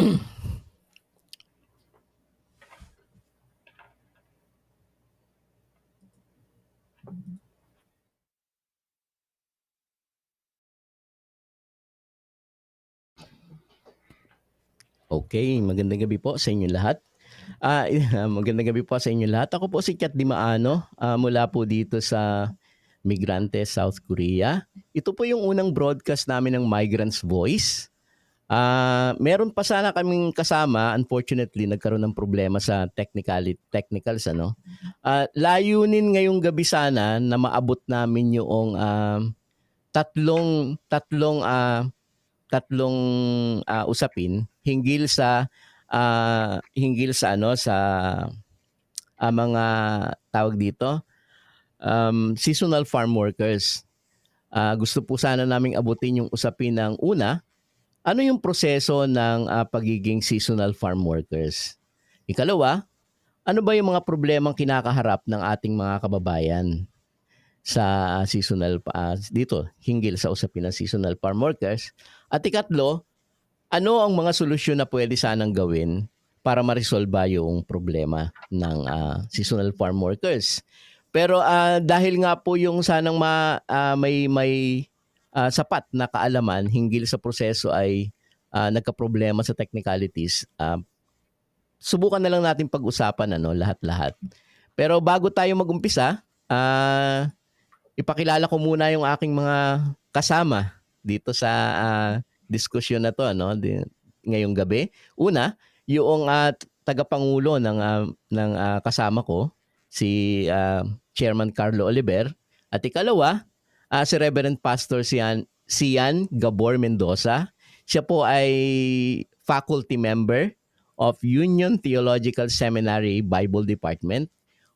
Okay, magandang gabi po sa inyong lahat. Magandang gabi po sa inyong lahat. Ako po si Kat Dimaano, mula po dito sa Migrantes, South Korea. Ito po yung unang broadcast namin ng Migrants Voice. Meron pa sana kaming kasama, unfortunately nagkaroon ng problema sa technicals ano. Layunin ngayong gabi sana na maabot namin yung tatlong tatlong tatlong usapin hinggil sa ano sa mga tawag dito seasonal farm workers. Gusto po sana naming abutin yung usapin ng una, ano yung proseso ng pagiging seasonal farm workers? Ikalawa, ano ba yung mga problemang kinakaharap ng ating mga kababayan sa seasonal dito hinggil sa usapin ng seasonal farm workers? At ikatlo, ano ang mga solusyon na pwede sanang gawin para ma-resolve yung problema ng seasonal farm workers? Pero dahil nga po yung sanang may sapat na kaalaman hinggil sa proseso ay nagka-problema sa technicalities, subukan na lang natin pag-usapan lahat-lahat. Pero bago tayo mag-umpisa, ipakilala ko muna yung aking mga kasama dito sa diskusyon na to ngayong gabi. Una, yung tagapangulo ng kasama ko, si Chairman Carlo Oliver, at ikalawa, si Reverend Pastor Sian Gabor Mendoza. Siya po ay faculty member of Union Theological Seminary Bible Department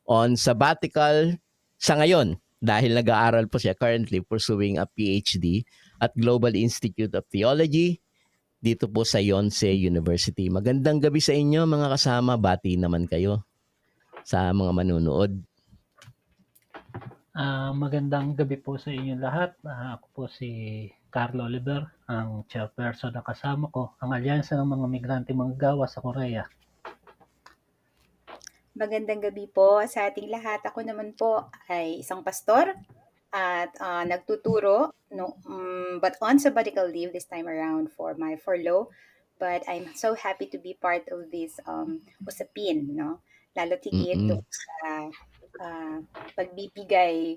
on sabbatical sa ngayon dahil nag-aaral po siya currently pursuing a PhD at Global Institute of Theology dito po sa Yonsei University. Magandang gabi sa inyo mga kasama. Bati naman kayo sa mga manunood. Magandang gabi po sa inyo lahat. Ako po si Carlo Oliver, ang chairperson na kasama ko, ang alyansa ng mga migrante manggagawa sa Korea. Magandang gabi po sa ating lahat. Ako naman po ay isang pastor at nagtuturo, but on sabbatical leave this time around for my furlough. But I'm so happy to be part of this usapin, no? Lalo tigit doon sa pagbibigay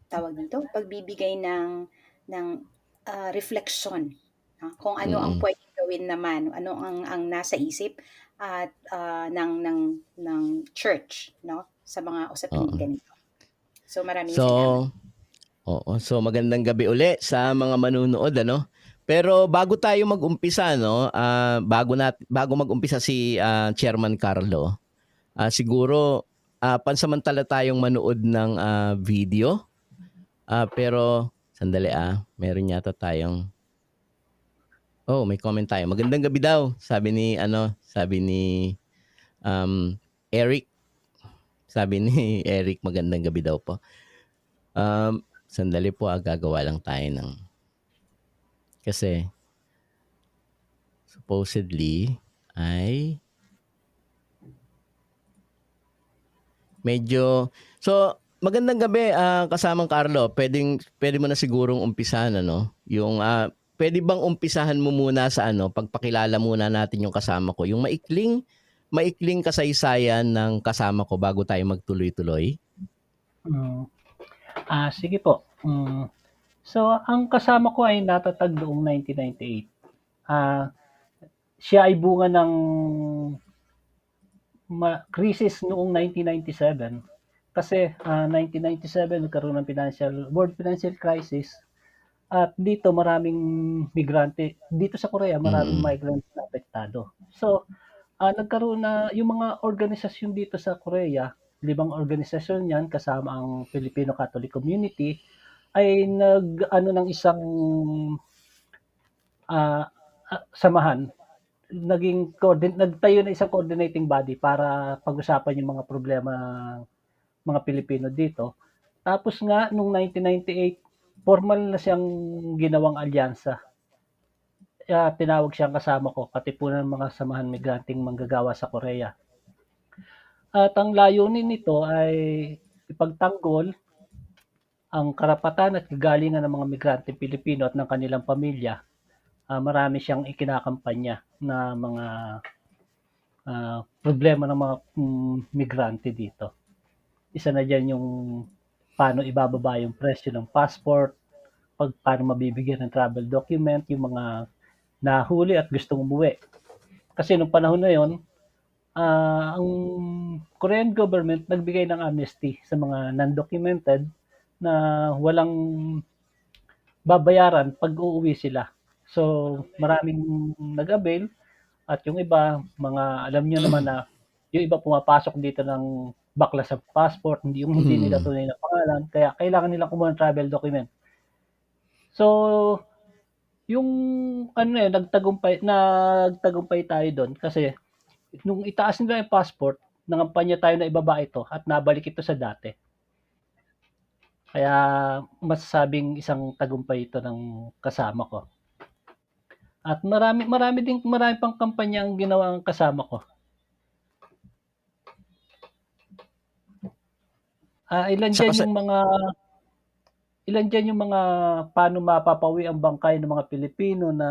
tawag dito, pagbibigay ng reflection, no? Kung ano ang pwedeng gawin naman, ano ang nasa isip at ng church, no, sa mga usaping ganito. So maraming salamat. So magandang gabi uli sa mga manunood Pero bago tayo mag-umpisa bago mag-umpisa si Chairman Carlo, siguro pansamantala tayong manood ng video. Pero sandali meron yata tayong may comment tayo. Magandang gabi daw, sabi ni Eric. Sabi ni Eric, magandang gabi daw po. Sandali po, gagawa lang tayo ng kasi supposedly ay medyo magandang gabi kasamang Carlo. Pwede mo na sigurong umpisahan yung pwede bang umpisahan mo muna sa pagpakilala muna natin yung kasama ko, yung maikling kasaysayan ng kasama ko bago tayo magtuloy-tuloy. Sige po. So, ang kasama ko ay natatag noong 1998. Siya ay bunga ng crisis noong 1997. Kasi 1997 nagkaroon ng world financial crisis. At dito maraming migrante. Dito sa Korea maraming migrants na apektado. So, nagkaroon na yung mga organisasyon dito sa Korea, 5 organisasyon yan kasama ang Filipino Catholic Community, ay ng isang samahan. Nagtayo na isang coordinating body para pag-usapan yung mga problema ng mga Pilipino dito. Tapos nga, noong 1998, formal na siyang ginawang alyansa. tinawag siyang kasama ko, katipunan ng mga samahan migranteng manggagawa sa Korea. At ang layunin nito ay ipagtanggol ang karapatan at kagalingan ng mga migrante Pilipino at ng kanilang pamilya. Marami siyang ikinakampanya na mga problema ng mga migrante dito. Isa na dyan yung paano ibababa yung presyo ng passport, paano mabibigyan ng travel document, yung mga nahuli at gustong umuwi. Kasi nung panahon na yon, ang Korean government nagbigay ng amnesty sa mga non-documented na walang babayaran pag uuwi sila. So, maraming nag-avail at yung iba, mga alam nyo naman na yung iba pumapasok dito ng bakla sa passport, hindi nila tunay na pangalan, kaya kailangan nilang kumuha ng travel document. So, yung nagtagumpay tayo doon kasi nung itaas nila yung passport, nangampanya tayo na ibaba ito at nabalik ito sa dati. Kaya masasabing isang tagumpay ito ng kasama ko. At marami pang kampanya ang ginawa ng kasama ko. Ilan dyan yung mga paano mapapawi ang bangkay ng mga Pilipino na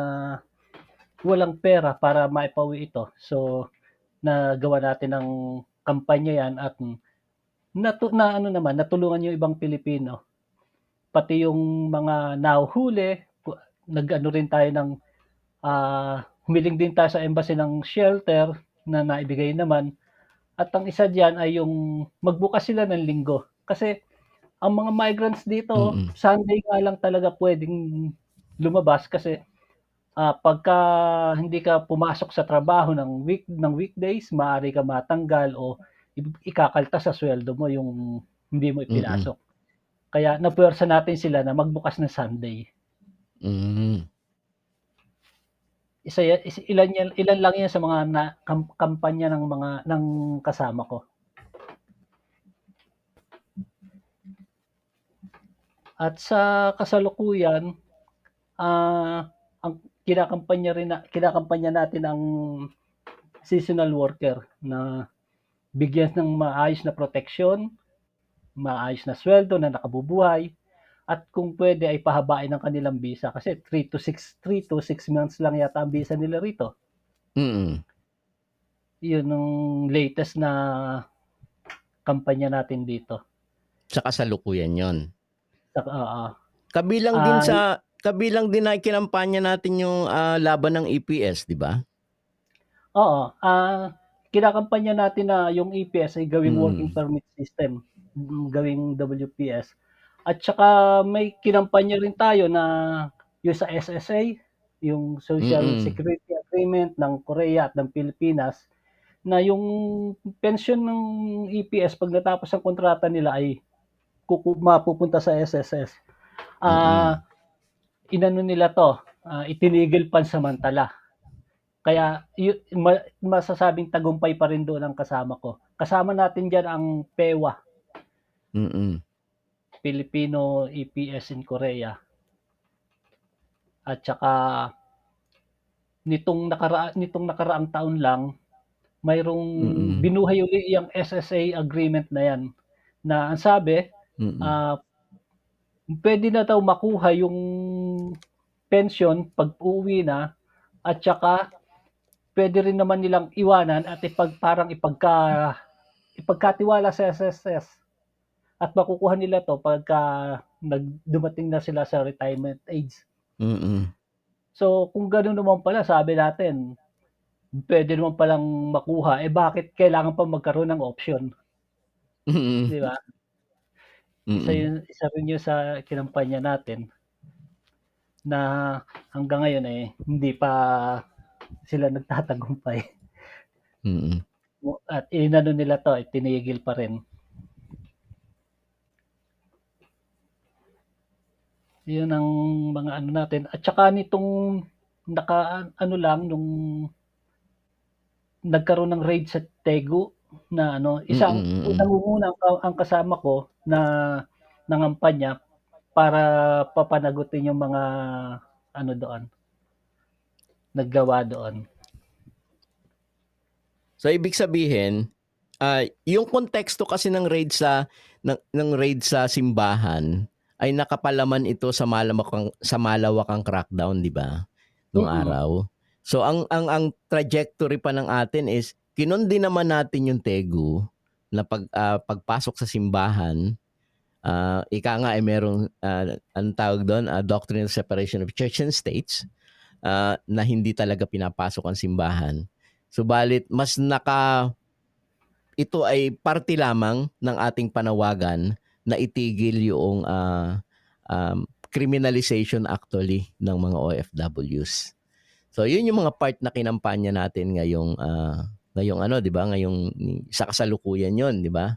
walang pera para maipawi ito. So, nagawa natin ng kampanya yan at natulungan yung ibang Pilipino. Pati yung mga nahuhuli, nag-ano rin tayo ng humiling din tayo sa embassy ng shelter na naibigay naman. At ang isa diyan ay yung magbukas sila ng linggo. Kasi ang mga migrants dito, Sunday nga lang talaga pwedeng lumabas kasi pagka hindi ka pumasok sa trabaho ng weekdays, maaari ka matanggal o ikakaltas sa sweldo mo yung hindi mo ipinasok. Kaya napuwersa natin sila na magbukas ng Sunday. Ilan lang yan sa mga kampanya ng kasama ko. At sa kasalukuyan, ang kinakampanya natin ang seasonal worker na bigyan ng maayos na proteksyon, maayos na sweldo na nakabubuhay, at kung pwede ay pahabain ng kanilang visa kasi 3 to 6 months lang yata ang visa nila rito. Yun yung latest na kampanya natin dito. Sa kasalukuyan yon. Kabilang din na kinampanya natin yung laban ng EPS, di ba? Oo. Kinakampanya natin na yung EPS ay gawing working permit system, gawing WPS. At saka may kinampanya rin tayo na yung sa SSA, yung Social Security Agreement ng Korea at ng Pilipinas, na yung pension ng EPS pag natapos ang kontrata nila ay mapupunta sa SSS. Inano nila to, itinigil pansamantala. Kaya masasabing tagumpay pa rin doon ang kasama ko. Kasama natin dyan ang PEWA. Filipino EPS in Korea. At saka nitong nakaraang taon lang, mayroong binuhay uli yung SSA agreement na yan. Na ang sabi, pwede na daw makuha yung pension pag uuwi na, at saka pwede rin naman nilang iwanan at ipagkatiwala sa SSS. At makukuha nila to pagka dumating na sila sa retirement age. So, kung gano'n naman pala, sabi natin, pwede naman palang makuha, bakit kailangan pa magkaroon ng option? Di ba? Isa rin yun sa kinampanya natin na hanggang ngayon hindi pa sila nagtatagumpay. At inano nila to, tinigil pa rin. Yun ang mga ano natin. At saka nitong nung nagkaroon ng raid sa Tegu na unang ang kasama ko na nangampanya para papanagutin yung mga doon. naggawa doon. So ibig sabihin, yung konteksto kasi ng raid sa simbahan ay nakapalaman ito sa malawakang crackdown, di ba? Nung Mm. araw. So ang trajectory pa ng atin is kinundi naman natin yung Tegu na pagpasok sa simbahan. Ika nga ay merong anong tawag doon, doctrinal separation of church and states, na hindi talaga pinapasok ang simbahan. Subalit ito ay parte lamang ng ating panawagan na itigil yung criminalization actually ng mga OFWs. So yun yung mga part na kinampanya natin ngayong ano, 'di ba? Ngayong sa kasalukuyan 'yon, 'di ba?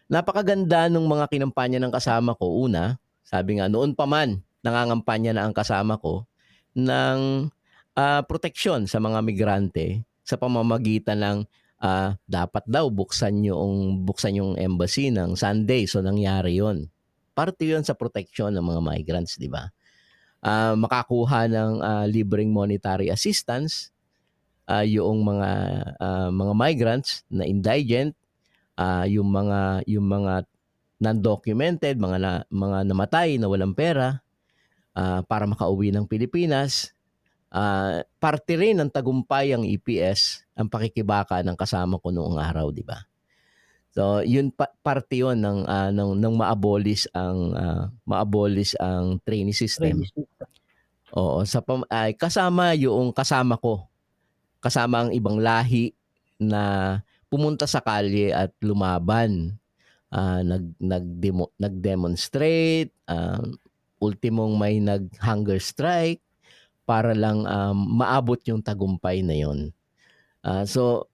Napakaganda nung mga kinampanya ng kasama ko. Una, sabi nga noon pa man nangangampanya na ang kasama ko ng proteksyon sa mga migrante sa pamamagitan ng dapat daw buksan yung embassy ng Sunday. So nangyari 'yon. Parte 'yon sa proteksyon ng mga migrants, 'di ba? Makakuha ng libreng monetary assistance yung mga migrants na indigent, yung mga non-documented, mga namatay na walang pera para makauwi ng Pilipinas. Parte rin ng tagumpay ang EPS ang pakikibaka ng kasama ko noong araw, di ba? So, yun parte 'yon ng ma-abolish ang trainee system. Oo, kasama yung kasama ko. Kasama ang ibang lahi na pumunta sa kalye at lumaban. Nag-demonstrate, ultimong may nag-hunger strike para lang maabot yung tagumpay na 'yon. So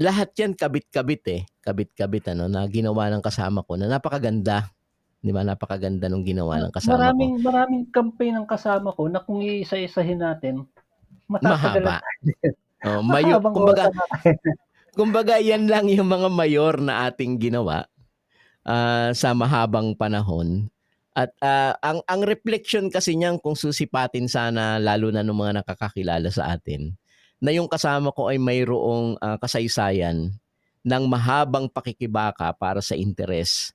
lahat 'yan kabit-kabit na ginawa ng kasama ko na napakaganda. 'Di ba? Napakaganda nung ginawa ng kasama ko. Maraming campaign ng kasama ko na kung iisa-isahin natin, matatagalan Mahaba. tayo. Mahabang oras na tayo. Kumbaga yan lang yung mga mayor na ating ginawa sa mahabang panahon. At ang reflection kasi niyan kung susipatin sana lalo na ng mga nakakakilala sa atin na yung kasama ko ay mayroong kasaysayan ng mahabang pakikibaka para sa interes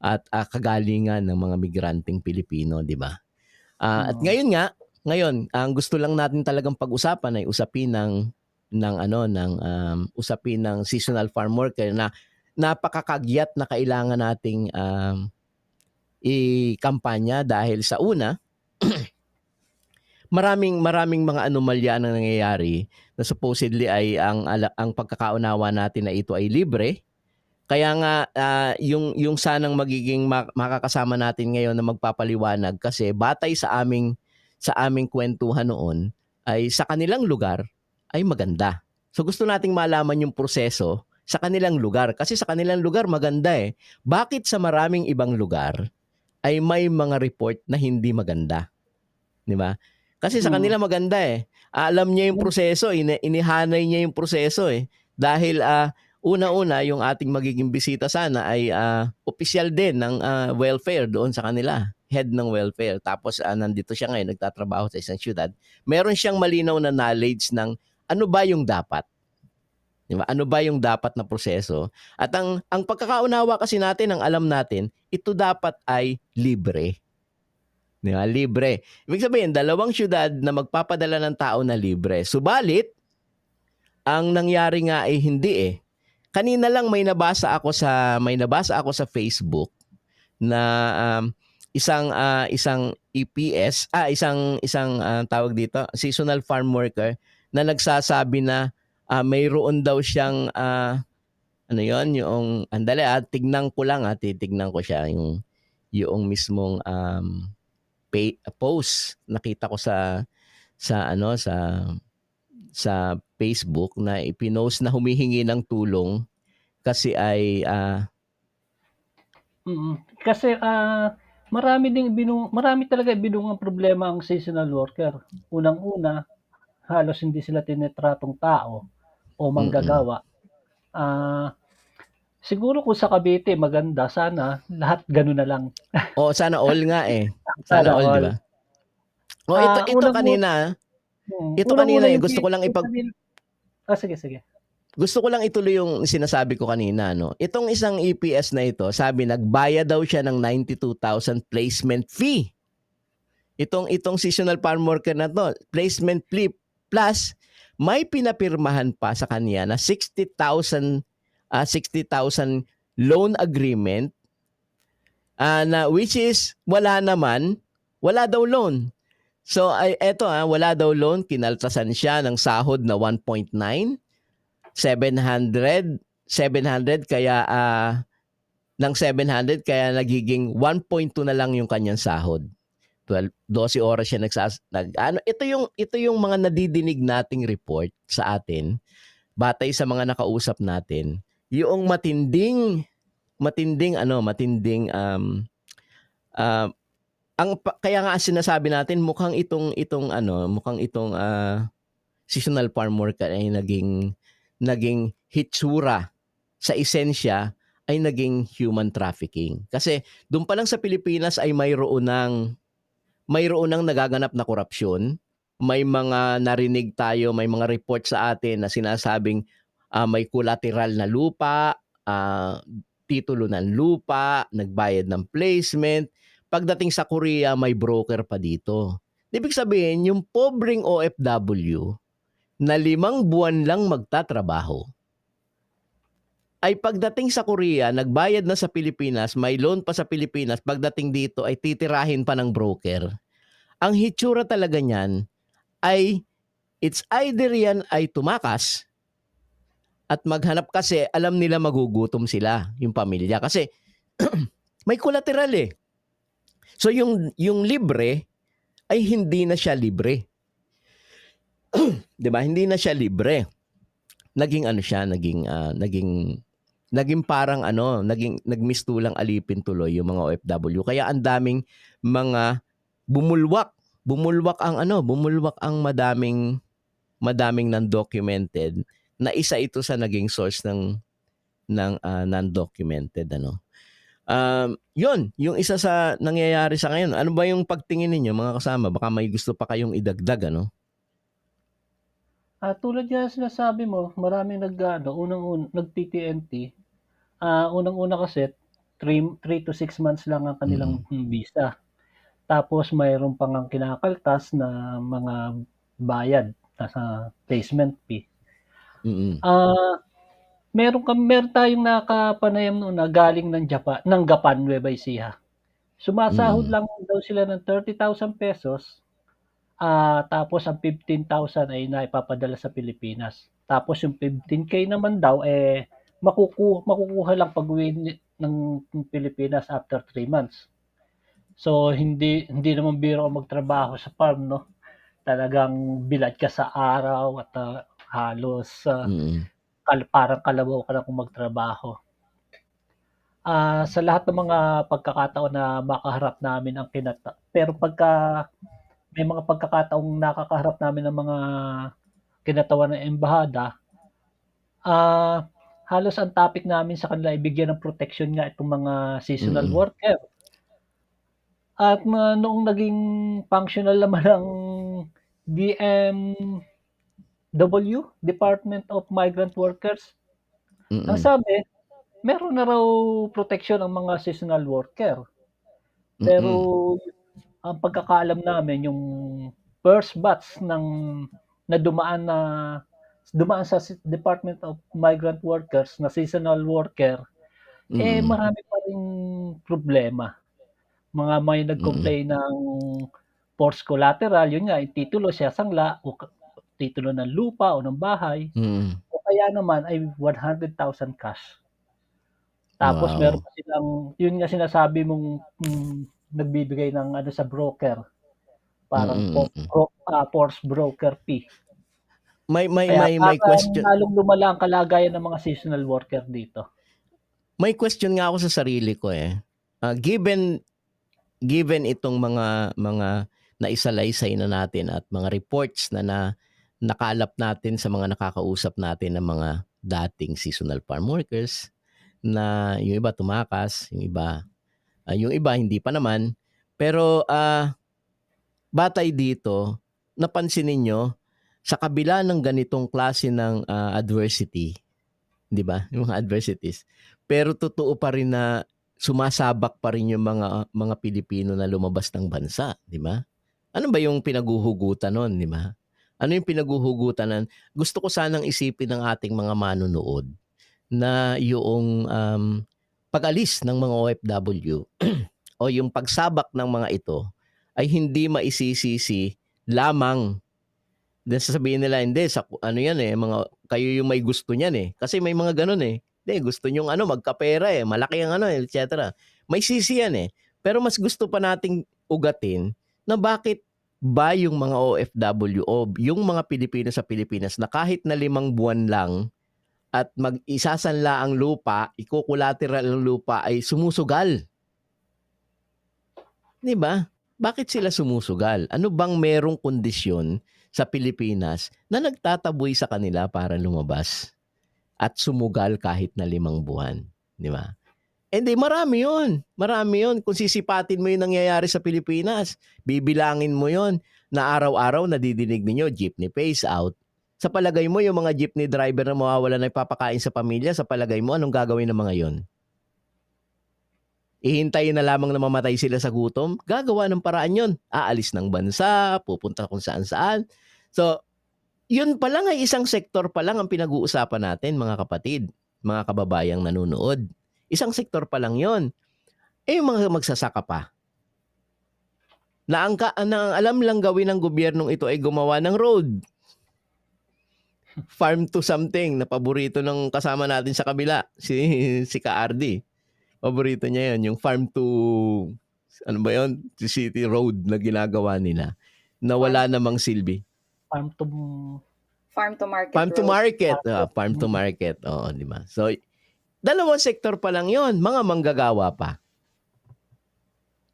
at kagalingan ng mga migranteng Pilipino, di ba? At ngayon ang gusto lang natin talagang pag-usapan ay usapin ng seasonal farm worker na napakakagyat na kailangan nating i-kampanya dahil sa una maraming mga anomalya na nangyayari na supposedly ay ang pagkakaunawa natin na ito ay libre. Kaya nga yung sanang magiging makakasama natin ngayon na magpapaliwanag kasi batay sa aming kwentuhan noon ay sa kanilang lugar ay maganda. So gusto nating malaman yung proseso sa kanilang lugar kasi sa kanilang lugar maganda eh. Bakit sa maraming ibang lugar ay may mga report na hindi maganda? 'Di ba? Kasi sa kanila maganda eh. Alam niya yung proseso, inihanay niya yung proseso eh. Dahil una-una yung ating magiging bisita sana ay opisyal din ng welfare doon sa kanila. Head ng welfare. Tapos nandito siya ngayon, nagtatrabaho sa isang syudad. Meron siyang malinaw na knowledge ng ano ba yung dapat. Diba? Ano ba yung dapat na proseso? At ang pagkakaunawa kasi natin, ang alam natin, ito dapat ay libre. Diba? Libre. Ibig sabihin, dalawang syudad na magpapadala ng tao na libre. Subalit, ang nangyari nga ay hindi eh. Kanina lang may nabasa ako sa Facebook na isang EPS, isang tawag dito, seasonal farm worker na nagsasabi na mayroon daw siyang yung tignan ko siya yung mismong post nakita ko sa Facebook na ipinost na humihingi ng tulong kasi ay kasi marami talaga binungang problema ang seasonal worker. Unang-una, halos hindi sila tinetratong tao o manggagawa. Siguro kung sa Cavite maganda, sana lahat gano'n na lang. Sana all nga eh. Sana all, di ba? Ito kanina Ito Unang-una kanina yung gusto ko lang kita nila. Sige, sige. gusto ko lang ituloy yung sinasabi ko kanina, no. Itong isang EPS na ito, sabi nagbayad daw siya ng 92,000 placement fee. Itong seasonal farm worker na to, placement fee plus may pinapirmahan pa sa kanya na 60,000 loan agreement na which is wala daw loan. So eto wala daw loan, kinaltasan siya ng sahod na 1.9, 700 kaya ng 700 kaya nagiging 1.2 na lang yung kanyang sahod. 12 oras siya ito yung mga nadidinig nating report sa atin batay sa mga nakausap natin, yung matinding kaya nga sinasabi natin mukhang itong seasonal farm worker ay naging hitsura sa esensya ay naging human trafficking. Kasi doon pa lang sa Pilipinas ay mayroon ng nagaganap na korupsyon. May mga narinig tayo, may mga report sa atin na sinasabing may collateral na lupa, titulo ng lupa, nagbayad ng placement. Pagdating sa Korea, may broker pa dito. Ibig sabihin, yung pobreng OFW na 5 buwan lang magtatrabaho, ay pagdating sa Korea, nagbayad na sa Pilipinas, may loan pa sa Pilipinas, pagdating dito ay titirahin pa ng broker. Ang hitsura talaga niyan ay it's either yan ay tumakas at maghanap kasi alam nila magugutom sila, yung pamilya. Kasi may collateral eh. So yung libre ay hindi na siya libre. 'Di ba? Hindi na siya libre. Naging parang nagmistulang alipin tuloy yung mga OFW. Kaya ang daming mga bumulwak ang madaming non-documented na isa ito sa naging source ng non-documented yun yung isa sa nangyayari sa ngayon. Ano ba yung pagtingin ninyo mga kasama? Baka may gusto pa kayong idagdag Tulad nga sinasabi mo, maraming nag-TTNT. Unang-una kasi 3 to 6 months lang ang kanilang visa. Tapos mayroon pang ang kinakaltas na mga bayad sa placement fee. Meron tayong nakapanayam noon na galing ng Gapan, Nueva Ecija. Sumasahod lang daw sila ng 30,000 pesos. Tapos ang 15,000 ay naipapadala sa Pilipinas. Tapos yung 15K naman daw makukuha lang pag-uwi ng Pilipinas after 3 months. So hindi naman biro magtrabaho sa farm, no? Talagang bilad ka sa araw at halos parang kalabaw ka na kung magtrabaho. Sa lahat ng mga pagkakataon na makaharap namin ang pero pagka may mga pagkakataong nakakaharap namin ng mga kinatawan ng embahada, halos ang topic namin sa kanila ay bigyan ng protection nga itong mga seasonal worker. At noong naging functional naman ang DMW, Department of Migrant Workers, ang sabi, meron na raw protection ang mga seasonal worker. Pero ang pagkakaalam namin, yung first batch na dumaan sa Department of Migrant Workers na seasonal worker, marami pa ring problema. May nag-complain ng forced collateral, yun nga, yung titulo siya sangla, o titulo ng lupa o ng bahay, o kaya naman ay 100,000 cash. Tapos meron pa silang, yun nga sinasabi mong nagbibigay ng sa broker, parang forced broker fee. May question. Lalong lumala ang kalagayan ng mga seasonal worker dito. May question nga ako sa sarili ko given itong mga naisalaysay na natin at mga reports na nakalap natin sa mga nakakausap natin ng mga dating seasonal farm workers, na yung iba tumakas, yung iba hindi pa naman. Pero batay dito, napansin ninyo sa kabila ng ganitong klase ng adversity, 'di ba? Yung mga adversities. Pero totoo pa rin na sumasabak pa rin yung mga Pilipino na lumabas ng bansa, 'di ba? Ano ba yung pinaguhugutan nun, 'di ba? Ano yung pinaguhugutan nun? Gusto ko sanang isipin ng ating mga manonood na yung pag-alis ng mga OFW o yung pagsabak ng mga ito ay hindi maisisisi lamang. Then sasabihin nila, hindi, sa, ano yan eh, kayo yung may gusto niyan eh. Kasi may mga ganun eh. Hindi, gusto nyong magkapera eh, malaki ang etc. May sisi yan eh. Pero mas gusto pa nating ugatin na bakit ba yung mga OFW o yung mga Pilipino sa Pilipinas na kahit na 5 buwan lang at mag-isasanla ang lupa, ikukulateral ang lupa ay sumusugal. Di ba? Bakit sila sumusugal? Ano bang merong kondisyon sa Pilipinas na nagtataboy sa kanila para lumabas at sumugal kahit na 5 buwan? Di ba? Hindi, marami yun. Marami yun. Kung sisipatin mo yung nangyayari sa Pilipinas, bibilangin mo yun na araw-araw nadidinig ninyo, jeepney phase out. Sa palagay mo, yung mga jeepney driver na mawawala na ipapakain sa pamilya, sa palagay mo, anong gagawin ng mga yon? Ihintayin na lamang na mamatay sila sa gutom? Gagawa ng paraan yon. Aalis ng bansa, pupunta kung saan-saan. So, yun pa lang ay isang sektor pa lang ang pinag-uusapan natin, mga kapatid, mga kababayang nanonood. Isang sektor pa lang yon. Yung mga magsasaka pa. Na ang alam lang gawin ng gobyernong ito ay gumawa ng road. Farm to something na paborito ng kasama natin sa kabila, si Ka-RD. Paborito niya yun, yung farm to, ano ba yun? City road na ginagawa nila. Na wala namang silbi. Farm to market. Farm to road. market. Farm to market. Oo, di ba? So, dalawang sektor pa lang yon, mga manggagawa pa.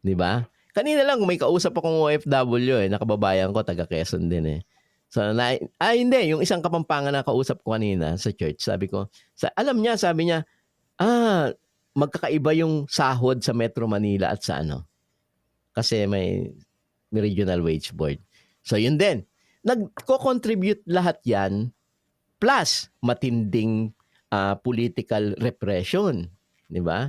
Di ba? Kanina lang may kausap akong OFW nakababayan ko, taga Quezon din eh. So, hindi, yung isang Kapampangan na kausap ko kanina sa church, sabi ko, alam niya, sabi niya, magkakaiba yung sahod sa Metro Manila at sa kasi may regional wage board. So, yun din. Nagko-contribute lahat yan plus matinding political repression. Di ba?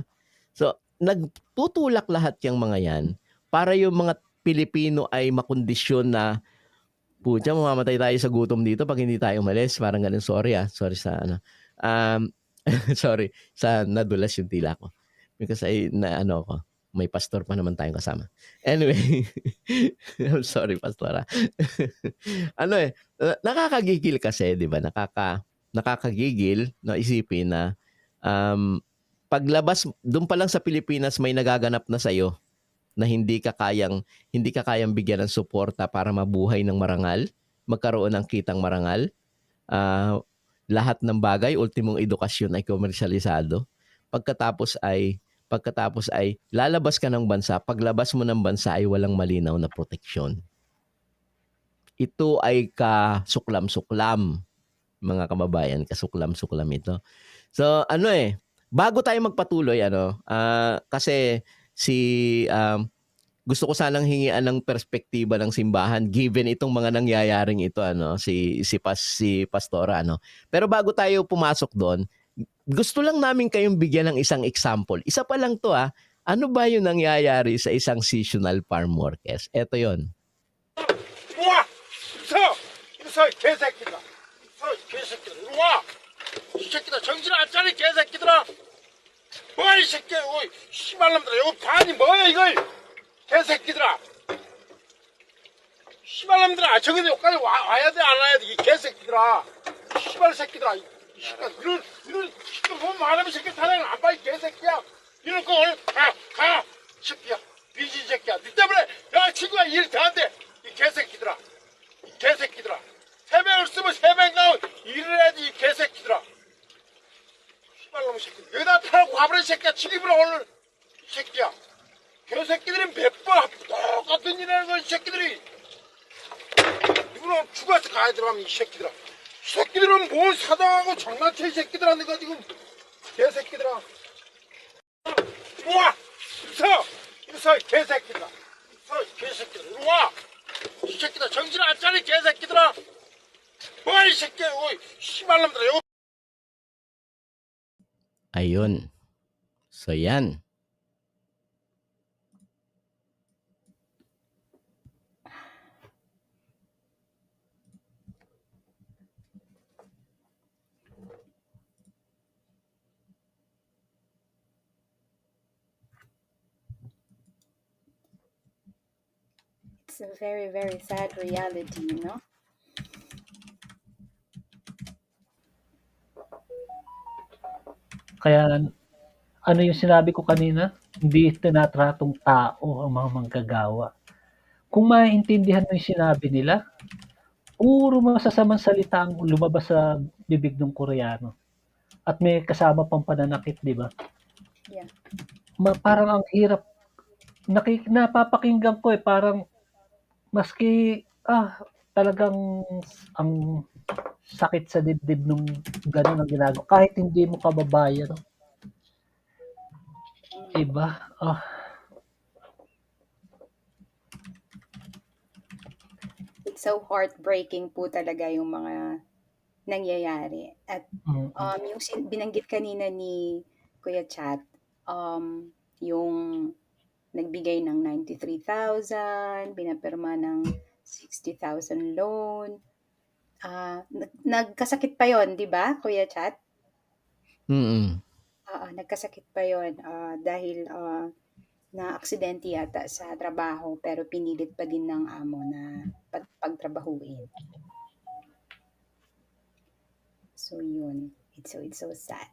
So, nagtutulak lahat yung mga yan para yung mga Pilipino ay makondisyon na pucha, mamamatay tayo sa gutom dito pag hindi tayo umalis. Parang ganun. Sorry Sorry sa sorry sa nadulas yung tila ko. Because may pastor pa naman tayong kasama. Anyway, I'm sorry, pastora. Nakakagigil kasi, di ba? Nakakagigil na isipin na paglabas, doon pa lang sa Pilipinas may nagaganap na sa'yo na hindi ka kayang bigyan ng suporta para mabuhay ng marangal, magkaroon ng kitang marangal. Lahat ng bagay, ultimong edukasyon ay komersyalisado. Pagkatapos ay lalabas ka ng bansa, paglabas mo ng bansa ay walang malinaw na proteksyon. Ito ay kasuklam-suklam, mga kababayan, kasuklam-suklam ito. So bago tayo magpatuloy kasi gusto ko sanang hingian ng perspektiba ng simbahan given itong mga nangyayaring ito si Pastora Pero bago tayo pumasok doon, gusto lang namin kayong bigyan ng isang example. Isa pa lang to Ano ba yung nangyayari sa isang seasonal farm workers? Ito yon. 와! 이서 개새끼들아! 개새끼들 이리 와! 이 새끼들 정신 안 차리 개새끼들아! 뭐야 이 새끼야 이거 씨발놈들아 이거 반이 뭐야 이거 개새끼들아! 씨발놈들아 저기도 여기까지 와야 돼 안 와야 돼 이 개새끼들아! 씨발 새끼들아! 이 새끼야 이런 새끼 뭐 말하면 새끼 타령을 안 봐 이 개새끼야! 이런 거 오늘 가! 새끼야! 미진 새끼야! 니 때문에 야 친구가 일 다 한대! 이 개새끼들아! 이 개새끼들아! 3명을 쓰면 3명 나온 일을 해야지 이 개새끼들아! 씨발놈 새끼 여기다 타라고 와버린 새끼야 침입을 오늘 이 새끼야! 개새끼들이 몇 번 똑같은 일 하는 거야 이 새끼들이! 이거는 죽어서 가야 들어가면 이 새끼들아! 이 새끼들은 뭘 사당하고 장난쳐 이 새끼들한테 가지고 개새끼들아! 우와! 이서 개새끼들아! 이서 개새끼들아! 이리 와! 이 새끼들 정신 안 차리 개새끼들아! 새끼야 이거 씨발놈들아 이거. Ayun. So yan. It's a very, very sad reality, no? Kaya ano yung sinabi ko kanina, hindi tinatratong tao ang mga manggagawa. Kung maintindihan mo yung sinabi nila, puro masasamang salita ang lumabas sa bibig ng Koreano. At may kasama pang pananakit, di ba? Yeah. Parang ang hirap. Napapakinggan ko parang maski talagang ang sakit sa dibdib nung gano'n ang ginagawa. Kahit hindi mo kababayan. Iba. It's so heartbreaking po talaga yung mga nangyayari. At yung binanggit kanina ni Kuya Chat, yung nagbigay ng 93,000, pinapirma ng 60,000 loan. Nagkasakit pa yon, di ba, Kuya Chat? Nagkasakit pa yon dahil na-aksidente yata sa trabaho pero pinilit pa din ng amo na pagtrabahuin. So yun, it's so sad.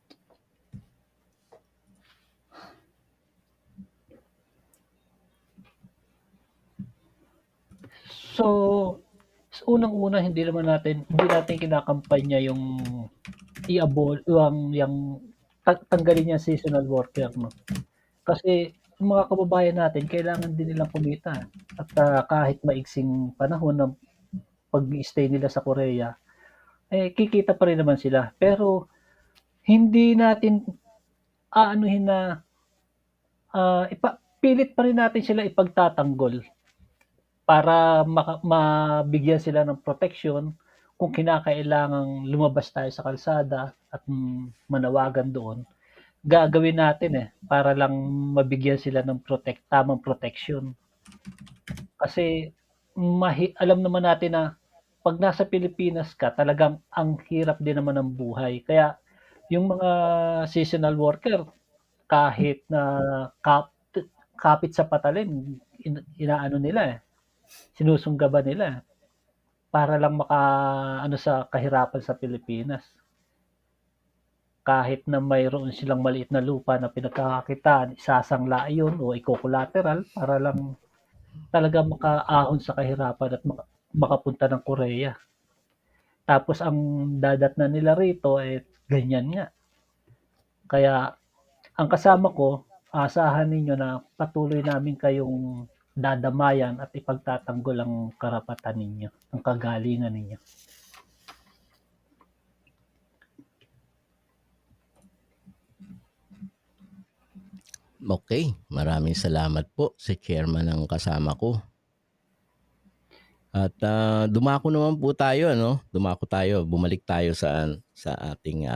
So, unang-una hindi natin kinakampanya yung yung tanggalin yung seasonal worker, no? Kasi yung mga kababayan natin kailangan din nilang kumita at kahit maiksing panahon ng pag-stay nila sa Korea, kikita pa rin naman sila. Pero hindi natin aanuhin na pilit pa rin natin sila ipagtatanggol para mabigyan sila ng protection kung kinakailangang lumabas tayo sa kalsada at manawagan doon. Gagawin natin para lang mabigyan sila ng tamang protection. Kasi alam naman natin na pag nasa Pilipinas ka, talagang ang hirap din naman ng buhay. Kaya yung mga seasonal worker, kahit na kapit sa patalim, inaano nila sinusunggaban nila para lang sa kahirapan sa Pilipinas. Kahit na mayroon silang maliit na lupa na pinagkakakitaan, isasangla yun o iko-collateral para lang talaga makaahon sa kahirapan at makapunta ng Korea. Tapos ang dadatnan nila rito ganyan nga. Kaya ang kasama ko, asahan ninyo na patuloy namin kayong dadamayan at ipagtatanggol ang karapatan ninyo, ang kagalingan ninyo. Okay, maraming salamat po sa chairman ng kasama ko. At dumako naman po tayo, no? Bumalik tayo sa ating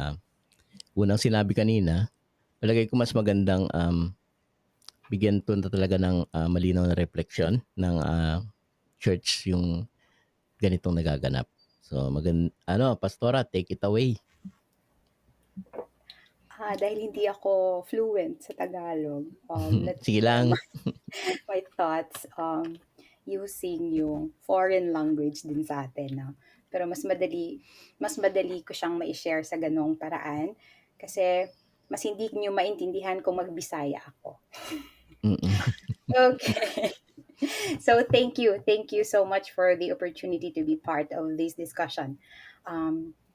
unang sinabi kanina. Palagay ko mas magandang bigyan to na talaga ng malinaw na reflection ng church yung ganitong nagaganap. So Pastora, take it away. Dahil hindi ako fluent sa Tagalog, let's Sige lang. my thoughts using yung foreign language din sa atin, no? Pero mas madali ko siyang ma-share sa ganong paraan kasi mas hindi niyo maintindihan kung magbisaya ako. Okay. So thank you so much for the opportunity to be part of this discussion.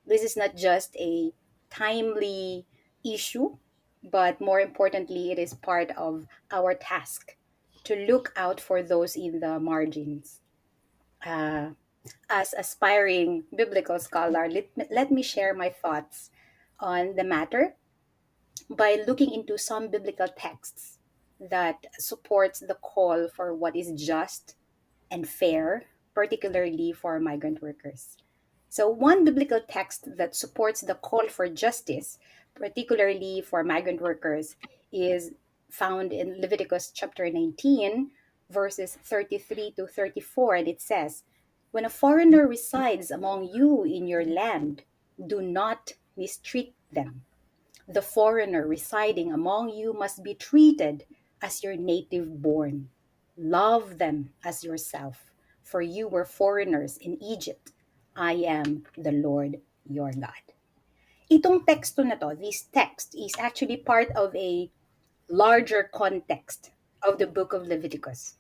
This is not just a timely issue, but more importantly, it is part of our task to look out for those in the margins. As aspiring biblical scholar, let me share my thoughts on the matter by looking into some biblical texts that supports the call for what is just and fair, particularly for migrant workers. So, one biblical text that supports the call for justice, particularly for migrant workers, is found in Leviticus chapter 19, verses 33 to 34. And it says, "When a foreigner resides among you in your land, do not mistreat them. The foreigner residing among you must be treated as your native born. Love them as yourself, for you were foreigners in Egypt. I am the Lord your God." Itong teksto na to, this text is actually part of a larger context of the book of Leviticus,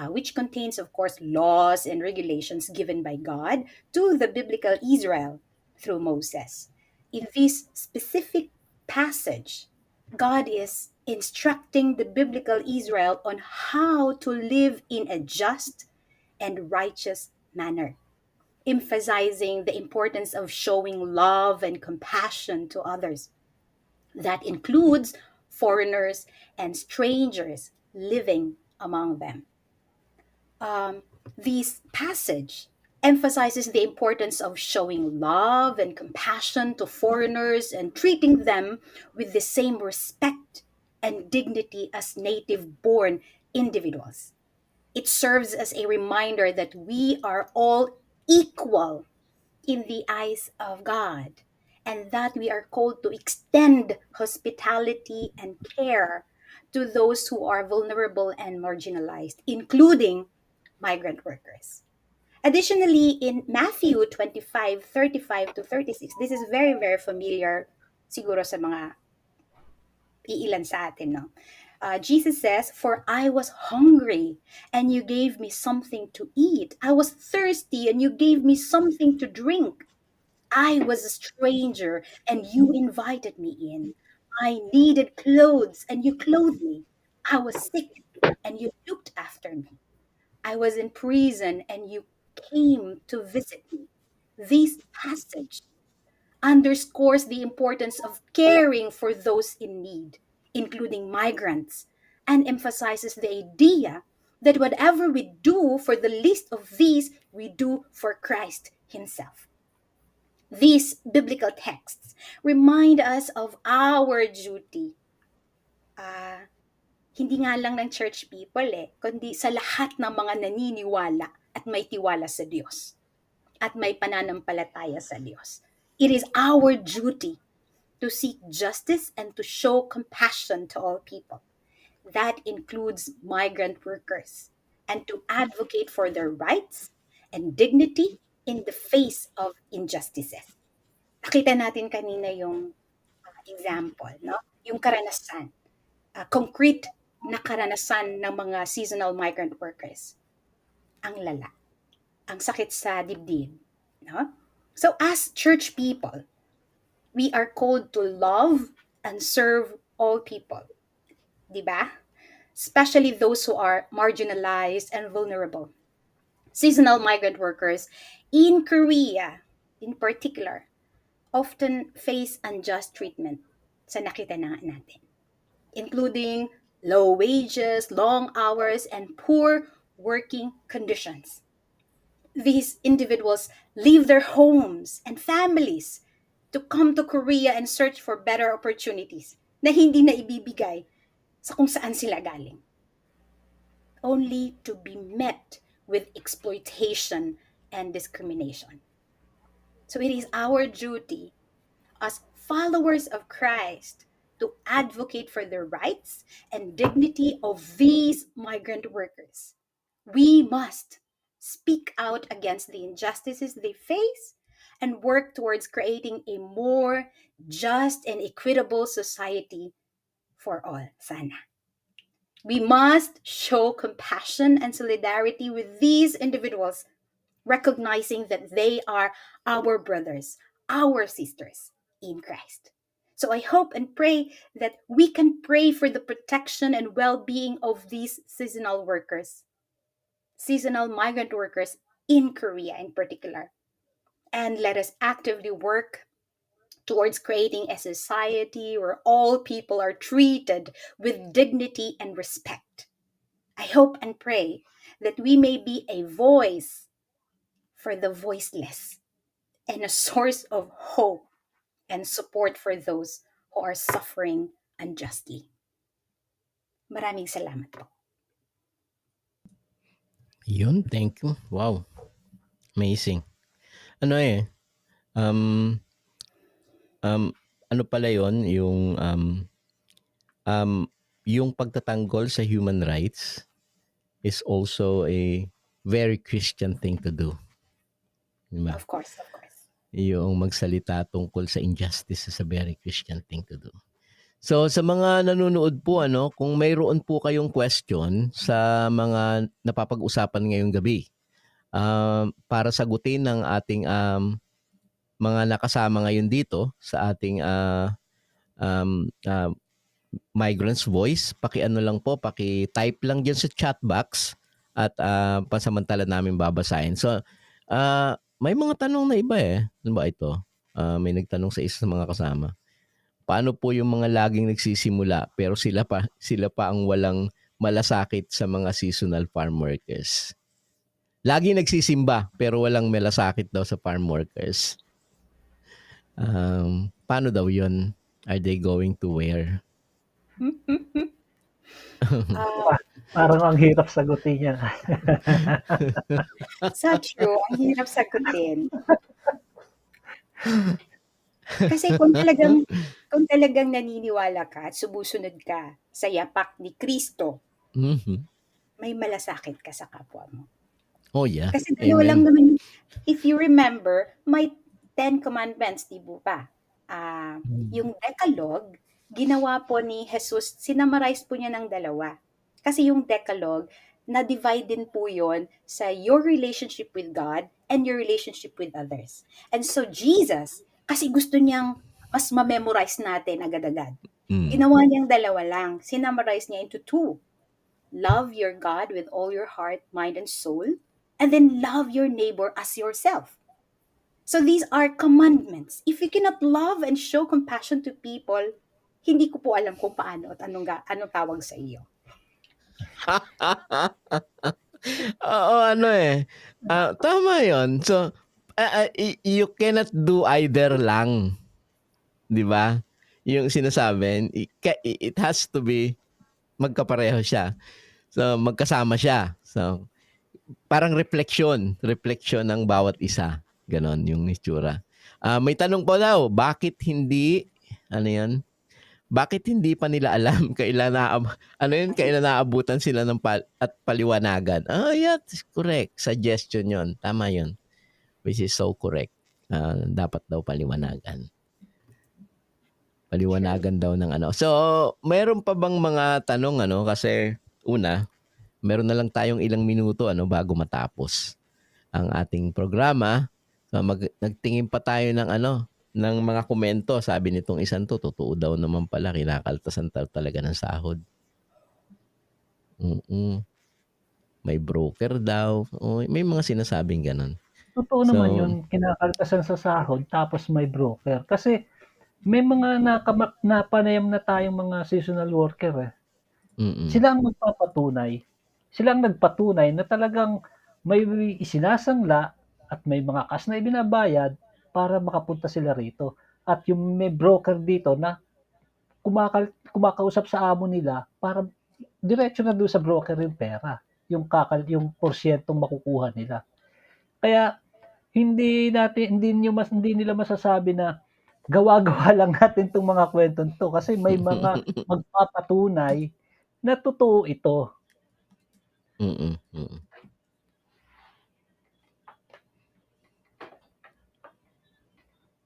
which contains, of course, laws and regulations given by God to the biblical Israel through Moses. In this specific passage, God is instructing the biblical Israel on how to live in a just and righteous manner, emphasizing the importance of showing love and compassion to others. That includes foreigners and strangers living among them. This passage emphasizes the importance of showing love and compassion to foreigners and treating them with the same respect and dignity as native born individuals. It serves as a reminder that we are all equal in the eyes of God, and that we are called to extend hospitality and care to those who are vulnerable and marginalized, including migrant workers. Additionally, in Matthew 25:35 to 36, this is very, very familiar siguro sa mga iilan sa atin, no? Jesus says, "For I was hungry, and you gave me something to eat. I was thirsty, and you gave me something to drink. I was a stranger, and you invited me in. I needed clothes, and you clothed me. I was sick, and you looked after me. I was in prison, and you came to visit me." This passage underscores the importance of caring for those in need, including migrants, and emphasizes the idea that whatever we do for the least of these, we do for Christ Himself. These biblical texts remind us of our duty. Hindi nga lang ng church people kundi sa lahat ng mga naniniwala at may tiwala sa Diyos at may pananampalataya sa Diyos. It is our duty to seek justice and to show compassion to all people. That includes migrant workers, and to advocate for their rights and dignity in the face of injustices. Nakita natin kanina yung example, no? Yung karanasan, concrete na karanasan ng mga seasonal migrant workers. Ang lala. Ang sakit sa dibdib, no? So as church people, we are called to love and serve all people. Di ba? Especially those who are marginalized and vulnerable. Seasonal migrant workers in Korea, in particular, often face unjust treatment sa nakita na natin, including low wages, long hours, and poor working conditions. These individuals leave their homes and families to come to Korea and search for better opportunities na hindi na ibibigay sa kung saan sila galing, only to be met with exploitation and discrimination. So it is our duty as followers of Christ to advocate for the rights and dignity of these migrant workers. We must speak out against the injustices they face and work towards creating a more just and equitable society for all. Sana. We must show compassion and solidarity with these individuals, recognizing that they are our brothers, our sisters in Christ. So I hope and pray that we can pray for the protection and well-being of these seasonal workers, seasonal migrant workers in Korea in particular. And let us actively work towards creating a society where all people are treated with dignity and respect. I hope and pray that we may be a voice for the voiceless and a source of hope and support for those who are suffering unjustly. Maraming salamat po. Yun, thank you. Wow, amazing. Ano um, ano pala yon yung pagtatanggol sa human rights is also a very Christian thing to do. Diba? Of course, of course. Yung magsalita tungkol sa injustice is a very Christian thing to do. So sa mga nanonood po, kung mayroon po kayong question sa mga napapag-usapan ngayong gabi, para sagutin ng ating mga nakasama ngayon dito sa ating Migrants Voice, paki-type lang dyan sa chat box at pansamantala namin babasahin. So, may mga tanong na iba Ano ba ito? May nagtanong sa isa sa mga kasama. Paano po yung mga laging nagsisimula pero sila pa ang walang malasakit sa mga seasonal farm workers? Lagi nagsisimba pero walang malasakit daw sa farm workers. Paano daw yun? Are they going to wear? Parang ang hirap sagutin yan. So true. Ang hirap sagutin. Kasi kung talagang naniniwala ka at sumusunod ka sa yapak ni Kristo, may malasakit ka sa kapwa mo. Oh yeah. Kasi dalawa lang naman, if you remember, may 10 commandments, di ba? Yung Decalogue, ginawa po ni Jesus, sinamarize po niya ng dalawa. Kasi yung Decalogue, na-divide din po yon sa your relationship with God and your relationship with others. And so Jesus, kasi gusto niyang mas ma-memorize natin agad-agad. Ginawa niyang dalawa lang. Sinamarize niya into 2. Love your God with all your heart, mind, and soul. And then love your neighbor as yourself. So these are commandments. If you cannot love and show compassion to people, hindi ko po alam kung paano at anong tawag sa iyo. Oo, tama yon. So, you cannot do either lang. Di ba? Yung sinasabi, it has to be magkapareho siya. So, magkasama siya. So, parang reflection ng bawat isa. Ganon yung itsura. May tanong po daw, bakit hindi pa nila alam kailan naabutan sila ng at paliwanagan? Yeah, correct. Suggestion yon. Tama yon. Which is so correct. Dapat daw paliwanagan. Paliwanagan daw ng So, mayroon pa bang mga tanong kasi una, meron na lang tayong ilang minuto bago matapos ang ating programa. So, nagtingin pa tayo ng ng mga komento. Sabi nitong isang totoo daw naman pala, kinakaltasan talaga ng sahod. May broker daw. May mga sinasabing ganun. Totoo naman yun, kinakaltasan sa sahod tapos may broker. Kasi may mga napanayam na tayong mga seasonal worker Sila ang nagpatunay na talagang may isinasangla at may mga kas na ibinabayad para makapunta sila rito. At yung may broker dito na kumakausap sa amo nila para diretso na doon sa broker yung pera, yung porsyentong makukuha nila. Kaya hindi nila masasabi na gawa-gawa lang natin itong mga kwentong to kasi may mga magpapatunay na totoo ito.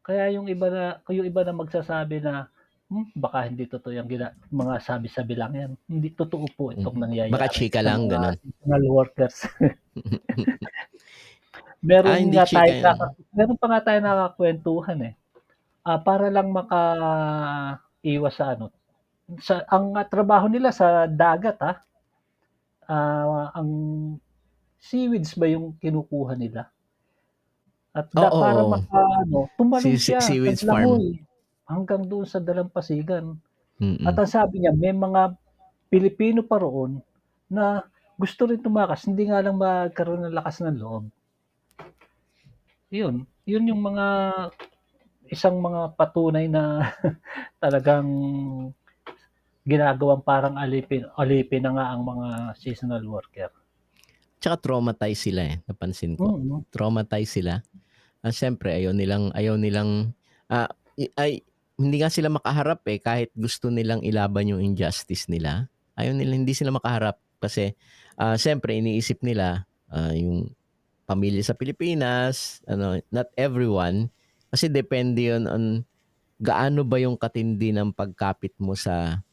Kaya yung iba na magsasabi na baka hindi totoo yung mga sabi-sabi lang yan. Hindi totoo po itong nangyayari. Baka chika lang, ganun. Seasonal workers. Meron pa nga tayo nakakwentuhan para lang maka-iwas sa ang trabaho nila sa dagat ang seaweeds ba yung kinukuha nila? At para tumalon siya seaweeds farm hanggang doon sa dalampasigan. At ang sabi niya, may mga Pilipino pa roon na gusto rin tumakas, hindi nga lang magkaroon ng lakas ng loob. Yun. yun yung isang mga patunay na talagang ginagawang parang alipin na nga ang mga seasonal worker. Tsaka traumatized sila eh, napansin ko. Mm. Traumatized sila. Siyempre ayaw nilang hindi nga sila makaharap eh kahit gusto nilang ilaban yung injustice nila. Hindi sila makaharap kasi siyempre iniisip nila yung pamilya sa Pilipinas, not everyone kasi depende yun on gaano ba yung katindi ng pagkapit mo sa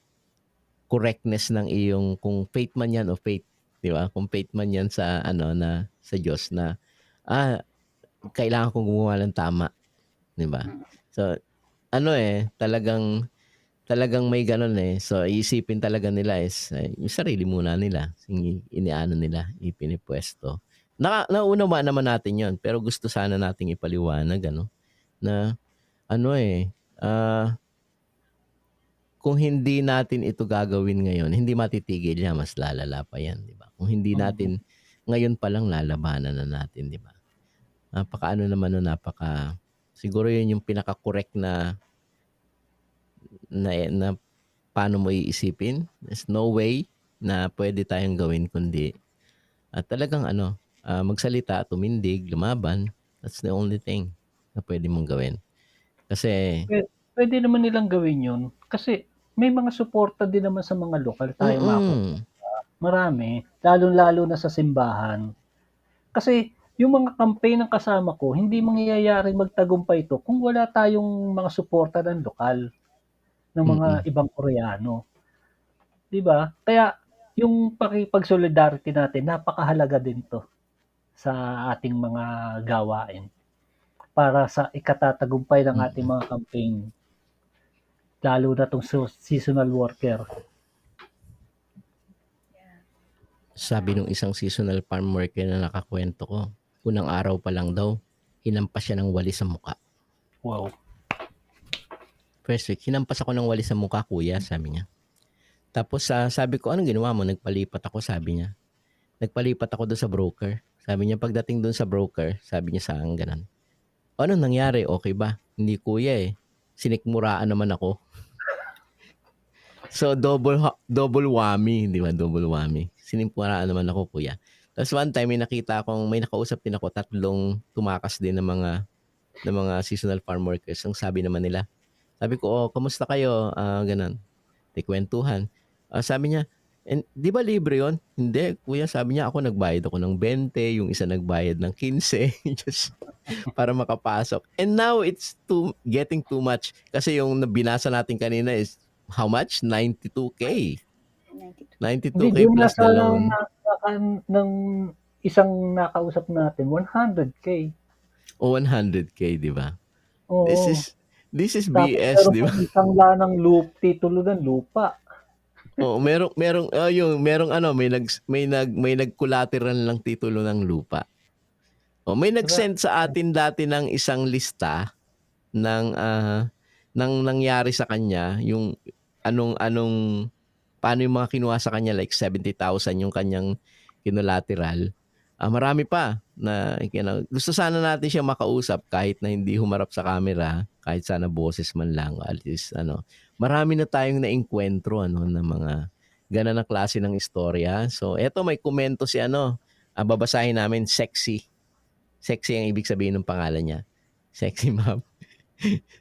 correctness ng iyong kung faith man yan o faith, di ba? Kung faith man yan sa na sa Diyos na kailangan kong gumawa ng tama, di ba? So talagang may ganun eh. So iisipin talaga nila is yung sarili muna nila, iniano nila, ipinipwesto. Naunawaan naman natin 'yon, pero gusto sana nating ipaliwanag na kung hindi natin ito gagawin ngayon, hindi matitigil yan, mas lalala pa yan, di ba? Kung hindi natin, ngayon pa lang lalabanan na natin, di ba? Siguro yun yung pinaka-correct na paano mo iisipin. There's no way na pwede tayong gawin kundi talagang magsalita, tumindig, lumaban. That's the only thing na pwede mong gawin. Kasi pwede naman nilang gawin yun kasi may mga suporta din naman sa mga lokal tayo marami, lalo na sa simbahan. Kasi yung mga campaign ng kasama ko, hindi mangyayaring magtagumpay ito kung wala tayong mga suporta ng lokal, ng mga ibang Koreano. Di ba? Kaya yung pakipag-solidarity natin, napakahalaga din to sa ating mga gawain para sa ikatatagumpay ng ating mga campaign. Lalo na itong seasonal worker. Sabi nung isang seasonal farm worker na nakakwento ko, unang araw pa lang daw, hinampas siya ng walis sa muka. Wow. First week, hinampas ako ng walis sa muka, kuya, sabi niya. Tapos sabi ko, anong ginawa mo? Nagpalipat ako, sabi niya. Nagpalipat ako doon sa broker. Sabi niya, pagdating doon sa broker, sabi niya sa akin ganun. Anong nangyari? Okay ba? Hindi, kuya eh. Sinikmuraan naman ako. So, double whammy, di ba? Double whammy. Sinimpulaan naman ako, kuya. Tapos one time, may nakausap din ako, 3 tumakas din ng mga seasonal farm workers. Ang sabi naman nila, sabi ko, kamusta kayo? Ganun. Kwentuhan. Sabi niya, di ba libre yun? Hindi, kuya. Sabi niya, ako nagbayad ako ng 20, yung isa nagbayad ng 15, just para makapasok. And now, it's getting too much. Kasi yung binasa natin kanina is, how much? 92K. 92K plus the loan. Ng isang nakausap natin, 100K. O 100K, di ba? Oo. This is BS, di ba? Isang lanang titulo ng lupa. Oo, merong may nag-collateral lang titulo ng lupa. May nag-send sa atin dati ng isang lista ng nangyari sa kanya, yung paano yung mga kinuha sa kanya, like 70,000 yung kanyang kinolateral. Marami pa na gusto sana natin siya makausap kahit na hindi humarap sa camera, kahit sana boses man lang, at least marami na tayong naengkwentro ng mga ganun na klase ng istorya. So eto, may komento si babasahin namin, sexy ang ibig sabihin ng pangalan niya, sexy ma'am.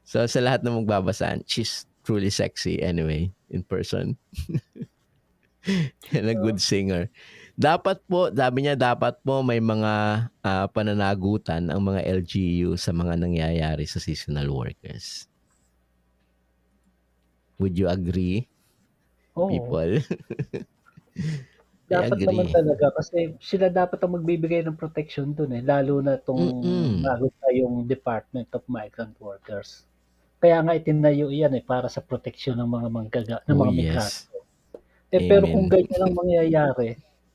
So sa lahat na magbabasaan, she's truly sexy anyway in person. And a good singer. Sabi niya, dapat po may mga pananagutan ang mga LGU sa mga nangyayari sa seasonal workers. Would you agree, people? Dapat naman talaga kasi sila dapat ang magbibigay ng protection dun lalo na itong bago yung Department of Migrant Workers. Kaya nga itinayo yan para sa proteksyon ng mga migrante. Pero kung ganyan ang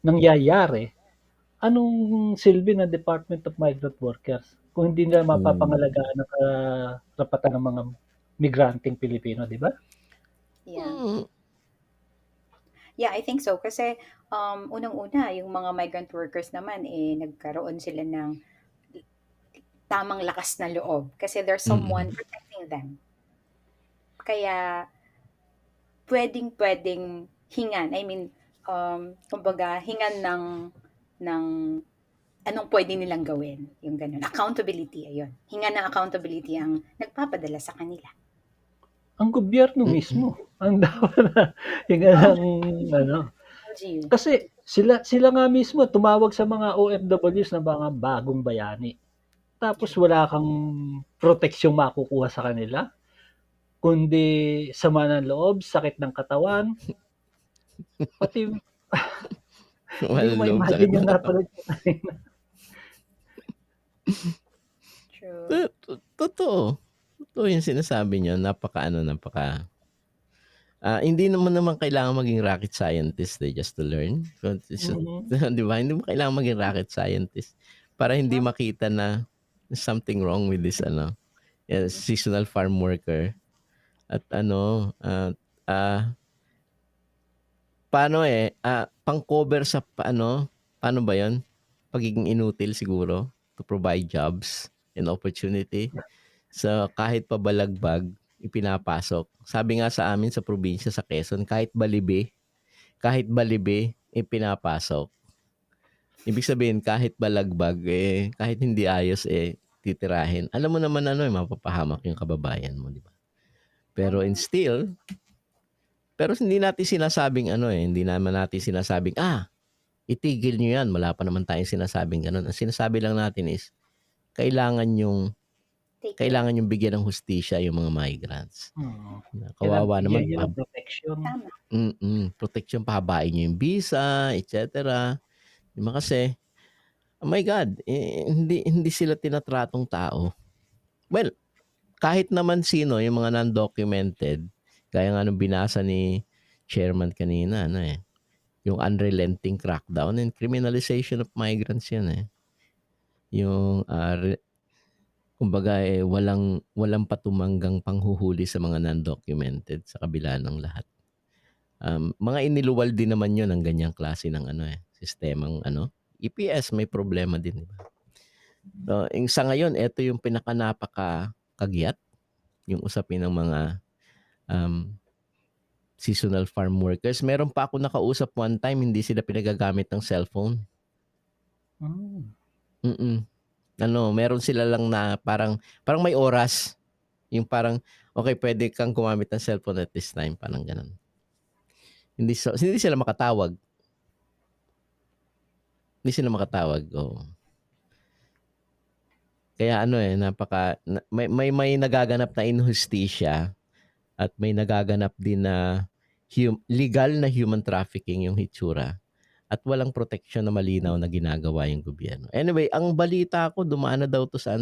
nangyayari, anong silbi ng Department of Migrant Workers kung hindi nila mapapangalagaan ang karapatan ng mga migranteng Pilipino, di ba? Yeah, I think so. Kasi unang-una, yung mga migrant workers naman, nagkaroon sila ng tamang lakas na loob kasi there's someone protecting them. Kaya pwedeng hingan. I mean, kumbaga, hingan ng anong pwede nilang gawin. Yung ganun. Accountability, ayun. Hingan ng accountability ang nagpapadala sa kanila. Ang gobyerno mismo ang dapat na hinga ng ano. LGU. Kasi sila nga mismo tumawag sa mga OFWs na mga bagong bayani. Tapos wala kang proteksyong makukuha sa kanila, kundi sama ng loob, sakit ng katawan, pati hindi Wala mo loob, sakit ma-imagine yung ng katawan. napanood ko kanina. True. Totoo. Totoo yung sinasabi niyo. Hindi naman kailangan maging rocket scientist just to learn. Di ba? Hindi mo kailangan maging rocket scientist para hindi makita na something wrong with this seasonal farm worker. At pang-cover sa paano ba 'yon? Pagiging inutil siguro to provide jobs and opportunity. So kahit pabalagbag ipinapasok. Sabi nga sa amin sa probinsya sa Quezon, kahit balibe ipinapasok. Ibig sabihin kahit balagbag kahit hindi ayos titirahin. Alam mo naman mapapahamak yung kababayan mo, di ba? Pero hindi natin sinasabing hindi naman natin sinasabing itigil nyo yan. Wala pa naman tayong sinasabing ganun. Ang sinasabi lang natin is kailangan yung bigyan ng hustisya yung mga migrants. Kawawa naman. Bigyan ng protection. Tama. Protection, pahabain nyo yung visa, etc. Di ba kasi, oh my God, hindi sila tinatratong tao. Well, kahit naman sino, yung mga non-documented, kaya nga nung binasa ni chairman kanina, yung unrelenting crackdown and criminalization of migrants yan Yung kumbaga walang patumanggang panghuhuli sa mga non-documented sa kabila ng lahat. Mga iniluwal din naman yun ng ganyang klase ng sistemang EPS may problema din, di ba? So, sa ngayon, ito yung pinaka-napaka-kagyat, yung usapin ng mga seasonal farm workers. Meron pa ako nakausap one time, hindi sila pinagagamit ng cellphone. Meron sila lang na parang may oras. Yung parang, okay, pwede kang gumamit ng cellphone at this time. Parang ganun. Hindi sila makatawag. Kaya may nagaganap na injustisya at may nagaganap din na legal na human trafficking yung hitsura at walang proteksyon na malinaw na ginagawa yung gobyerno. Anyway, ang balita ko dumaan na daw to sa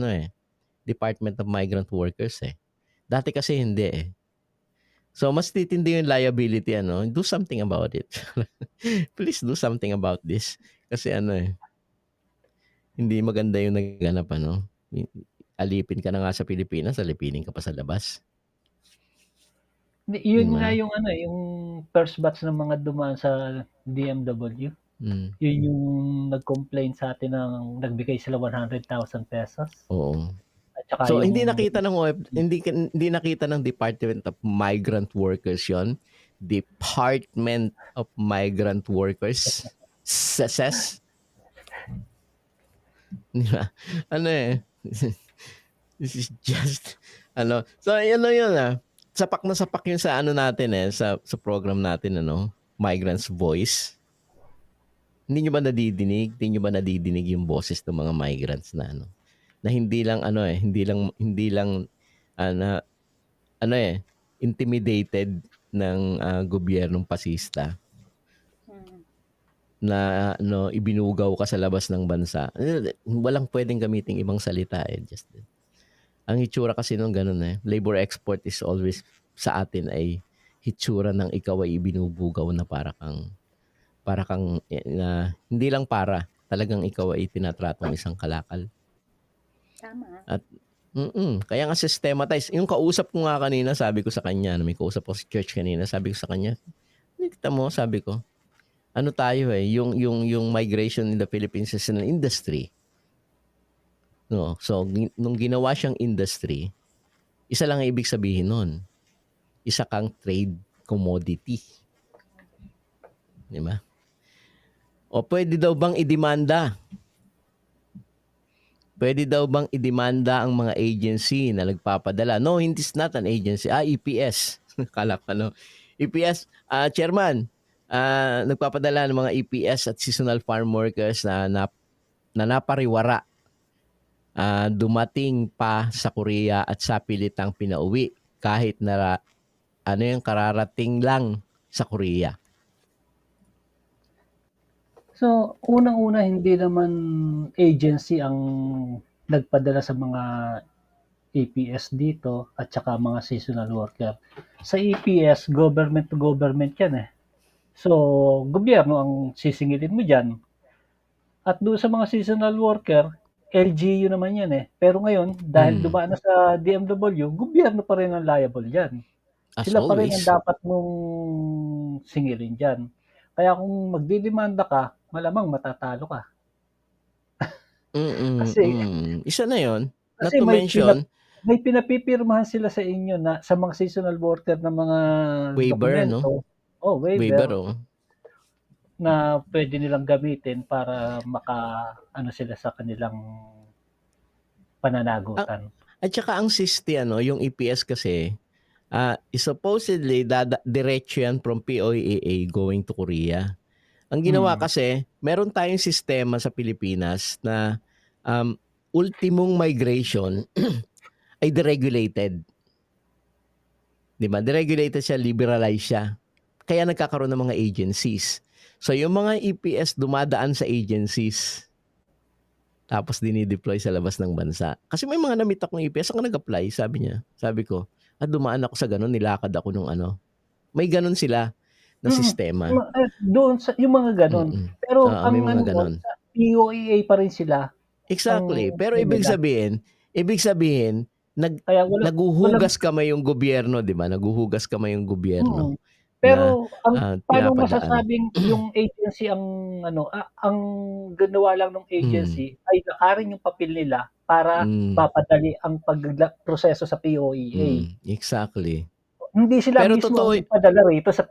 Department of Migrant Workers Dati kasi hindi So mas titindi yung liability do something about it. Please do something about this kasi hindi maganda yung naganap alipin ka na nga sa Pilipinas, alipinin ka pa sa labas. Yun nga yung yung first batch ng mga dumaan sa DMW. Yun yung nag-complain sa atin ng nagbigay sila 100,000 pesos. Oo. So hindi nakita ng Department of Migrant Workers yon. Department of Migrant Workers SES. This is just so yun sapak na sapak yun sa natin sa program natin Migrants Voice. Hindi nyo ba nadidinig yung boses ng mga migrants na na hindi lang hindi lang intimidated ng gobyernong pasista na ibinugaw ka sa labas ng bansa. Walang pwedeng gamiting ibang salita just ang hitsura kasi nung ganun labor export is always sa atin ay hitsura ng ikaw ay ibinubugaw na para kang hindi lang talagang ikaw ay tinatratong isang kalakal. Tama. At kaya nga systematized. Yung kausap ko nga kanina, sabi ko sa kanya, may kausap ko sa church kanina, sabi ko sa kanya, kita mo, sabi ko, tayo yung migration in the Philippines is an industry. No? So, nung ginawa siyang industry, isa lang ang ibig sabihin nun. Isa kang trade commodity. Di ba? O pwede daw bang idemanda? Pwede daw bang idemanda ang mga agency na nagpapadala? No, it's not an agency. EPS. Kala ko ano. EPS, chairman, nagpapadala ng mga EPS at seasonal farm workers na napariwara. Dumating pa sa Korea at sa pilitang pinauwi kahit na yung kararating lang sa Korea. So, unang-una hindi naman agency ang nagpadala sa mga EPS dito at saka mga seasonal worker. Sa EPS, government to government yan eh. So, gobyerno ang sisingilin mo dyan. At doon sa mga seasonal worker, LGU naman yan eh. Pero ngayon, dahil dumaan na sa DMW, gobyerno pa rin ang liable dyan. As Sila pa rin always. ang dapat mong singilin dyan. Kaya kung magdidemanda ka, malamang matatalo ka. Isa na yon. Not Kasi to mention, may pinapipirmahan sila sa inyo na sa mga seasonal worker na mga waiver, dokumento. no? Waiver. Oh. Na pwede nilang gamitin para sila sa kanilang pananagutan. At saka ang SISTI, yung EPS kasi, is supposedly diretso yan from POEA going to Korea. Ang ginawa kasi, meron tayong sistema sa Pilipinas na ultimong migration ay deregulated. Di ba? Deregulated siya, liberalized siya. Kaya nagkakaroon ng mga agencies. So yung mga EPS dumadaan sa agencies, tapos dinideploy sa labas ng bansa. Kasi may mga namit akong EPS, ako nag-apply, sabi niya. Sabi ko, dumaan ako sa ganun, nilakad ako nung ano. May ganun sila na sistema. Doon sa yung mga ganun. Pero ang may mga ganun. Sa POEA pa rin sila. Exactly. Pero ibig sabihin, naguhugas kamay yung gobyerno, di ba? Naguhugas kamay yung gobyerno. Pero paano masasabing yung agency ang ang ginawa lang ng agency ay nakarin yung papel nila para papadali ang pagproseso sa POEA. Exactly. Hindi sila pero mismo ang padala rito sa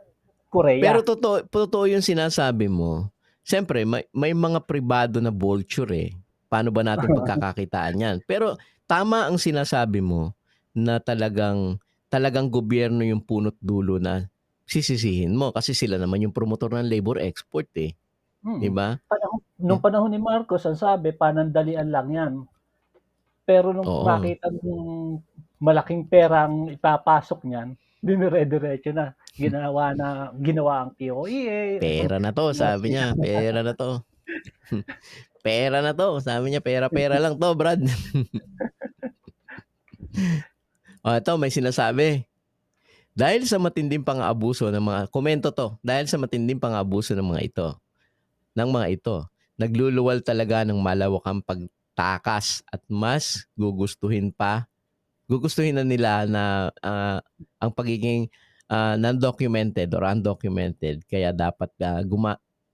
Korea. Pero totoo yung sinasabi mo. Siyempre, may mga pribado na vulture eh. Paano ba natin pagkakakitaan yan? Pero tama ang sinasabi mo na talagang gobyerno yung punot dulo na sisisihin mo kasi sila naman yung promotor ng labor export eh. Di ba? Nung panahon ni Marcos, ang sabi, panandalian lang yan. Pero nung makita ng malaking perang ipapasok niyan, dinire-diretso na. Ginawa ang POEA. Pera na to, sabi niya. Pera na to. Pera na to. Sabi niya, pera lang to, Brad. Ito, may sinasabi. Dahil sa matinding pang-aabuso ng mga, komento to, dahil sa matinding pang-aabuso ng mga ito, nagluluwal talaga ng malawakang pagtakas at mas gugustuhin na nila na ang pagiging non-documented or undocumented. Kaya dapat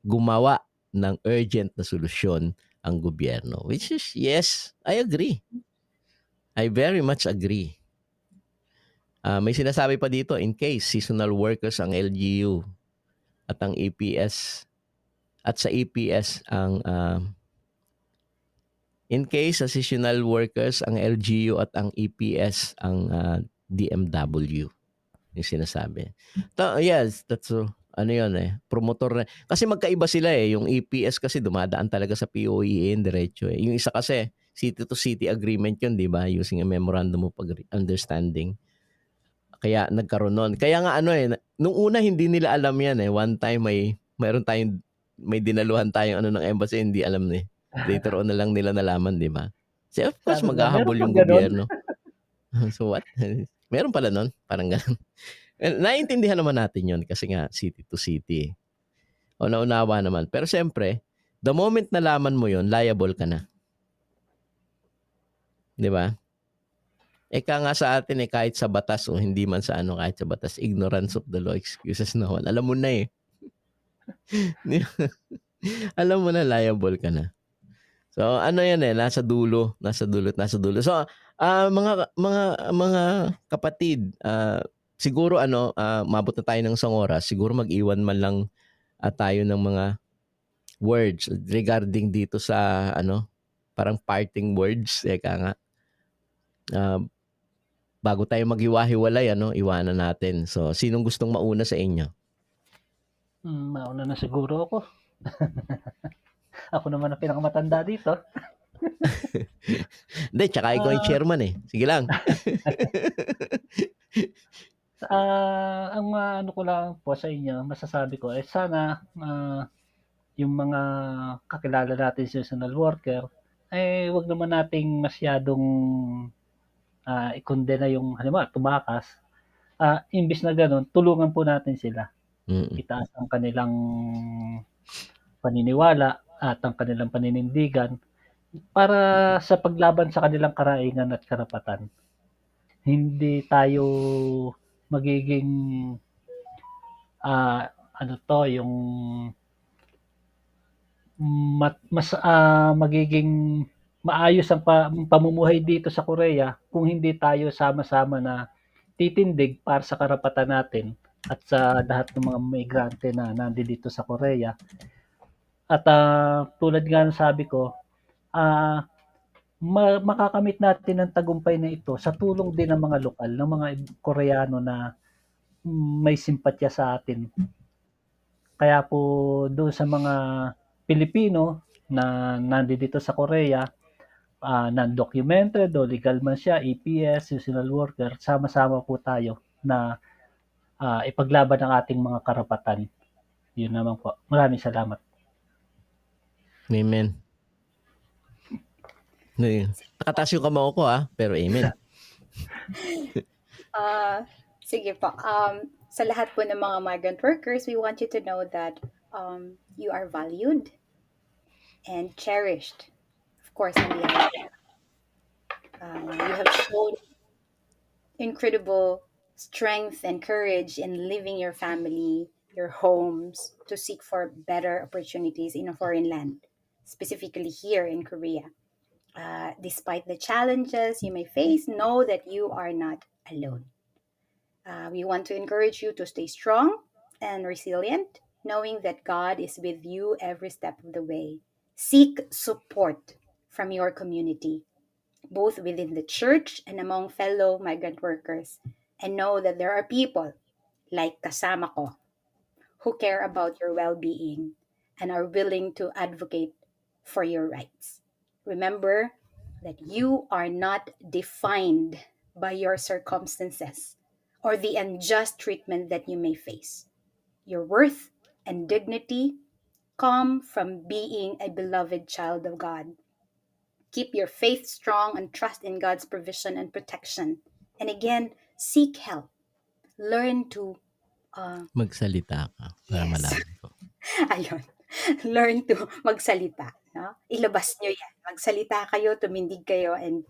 gumawa ng urgent na solusyon ang gobyerno. Which is, yes, I agree. I very much agree. May sinasabi pa dito, in case seasonal workers ang LGU at ang EPS at sa EPS ang in case sa seasonal workers ang LGU at ang EPS ang DMW yung sinasabi. Yes, that's ano yun eh, promotor na. Kasi magkaiba sila eh, yung EPS kasi dumadaan talaga sa POEA diretso eh. Yung isa kasi city to city agreement yun, di ba? Using a memorandum of understanding. Kaya nagkaroon nun. Kaya nga nung una hindi nila alam yan eh. One time may dinaluhan tayong ng embassy, hindi alam eh. Later on na lang nila nalaman, di ba? So of course, maghahabol yung gobyerno. So what? Meron pala nun? Parang gano'n. Naiintindihan naman natin yun kasi nga city to city. O naunawa naman. Pero siyempre, the moment nalaman mo yun, liable ka na. Di ba? Eka nga sa atin kahit sa batas o hindi man sa kahit sa batas, ignorance of the law, excuses no one. Alam mo na eh. Alam mo na liable ka na. So ano yan nasa dulo. So mga kapatid, siguro mabot na tayo ng isang oras. Siguro mag-iwan man lang tayo ng mga words regarding dito sa parang parting words. Eka nga. Bago tayo maghiwa-hiwalay, iwanan natin. So, sinong gustong mauna sa inyo? Mauna na siguro ako. Ako naman ang pinakamatanda dito. Hindi, tsaka ikaw yung chairman eh. Sige lang. Ang ano ko lang po sa inyo, masasabi ko, sana yung mga kakilala natin seasonal worker, wag naman nating masyadong ikondena yung, halimbawa, tumakas. Imbis na ganun, tulungan po natin sila. Itaas ang kanilang paniniwala at ang kanilang paninindigan para sa paglaban sa kanilang karaingan at karapatan. Hindi tayo magiging yung magiging maayos ang pamumuhay dito sa Korea kung hindi tayo sama-sama na titindig para sa karapatan natin at sa lahat ng mga migrante na nandito sa Korea. At tulad nga ng sabi ko, makakamit natin ang tagumpay na ito sa tulong din ng mga lokal, ng mga Koreano na may simpatya sa atin. Kaya po doon sa mga Pilipino na nandito sa Korea, non-documented o legal man siya, EPS, seasonal worker, sama-sama po tayo na ipaglaban ang ating mga karapatan. Yun naman po. Maraming salamat. Amen. Nakataas yung kamao ko pero amen. Sige po. Sa lahat po ng mga migrant workers, we want you to know that you are valued and cherished. Of course, in the life. You have shown incredible strength and courage in leaving your family, your homes, to seek for better opportunities in a foreign land, specifically here in Korea. Despite the challenges you may face, know that you are not alone. We want to encourage you to stay strong and resilient, knowing that God is with you every step of the way. Seek support from your community, both within the church and among fellow migrant workers, and know that there are people like kasama ko who care about your well-being and are willing to advocate for your rights. Remember that you are not defined by your circumstances or the unjust treatment that you may face. Your worth and dignity come from being a beloved child of God. Keep your faith strong and trust in God's provision and protection. And again, seek help. Learn to magsalita ka para malaman ko. Ayun. Learn to magsalita. No? Ilabas nyo yan. Magsalita kayo, tumindig kayo, and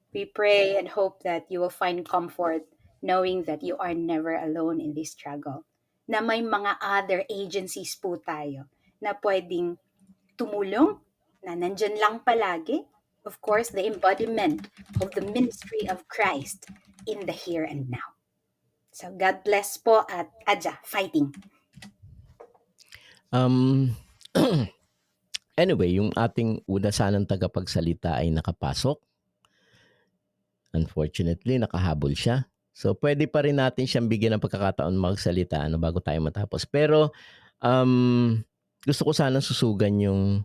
we pray and hope that you will find comfort knowing that you are never alone in this struggle. Na may mga other agencies po tayo na pwedeng tumulong, na nandyan lang palagi. Of course, the embodiment of the ministry of Christ in the here and now. So God bless po at Adja, fighting. Anyway, yung ating una sanang tagapagsalita ay nakapasok. Unfortunately, nakahabol siya. So, pwede pa rin natin siyang bigyan ng pagkakataon magsalita bago tayo matapos. Pero, gusto ko sanang susugan yung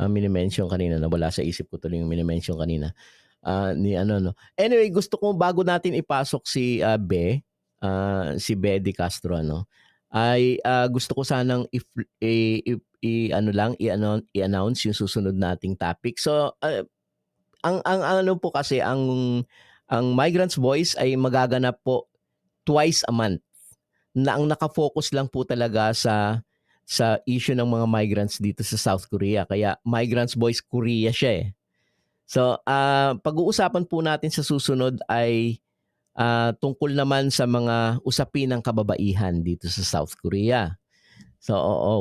minimension kanina. Wala sa isip ko tuloy yung minimension kanina. Anyway, gusto ko bago natin ipasok si si Be De Castro, ay gusto ko sanang i-announce yung susunod nating topic. So, ang ano po kasi ang Migrants Voice ay magaganap po twice a month. Na ang nakafocus lang po talaga sa issue ng mga migrants dito sa South Korea. Kaya Migrants Voice Korea siya eh. So, pag-uusapan po natin sa susunod ay tungkol naman sa mga usapin ng kababaihan dito sa South Korea. So,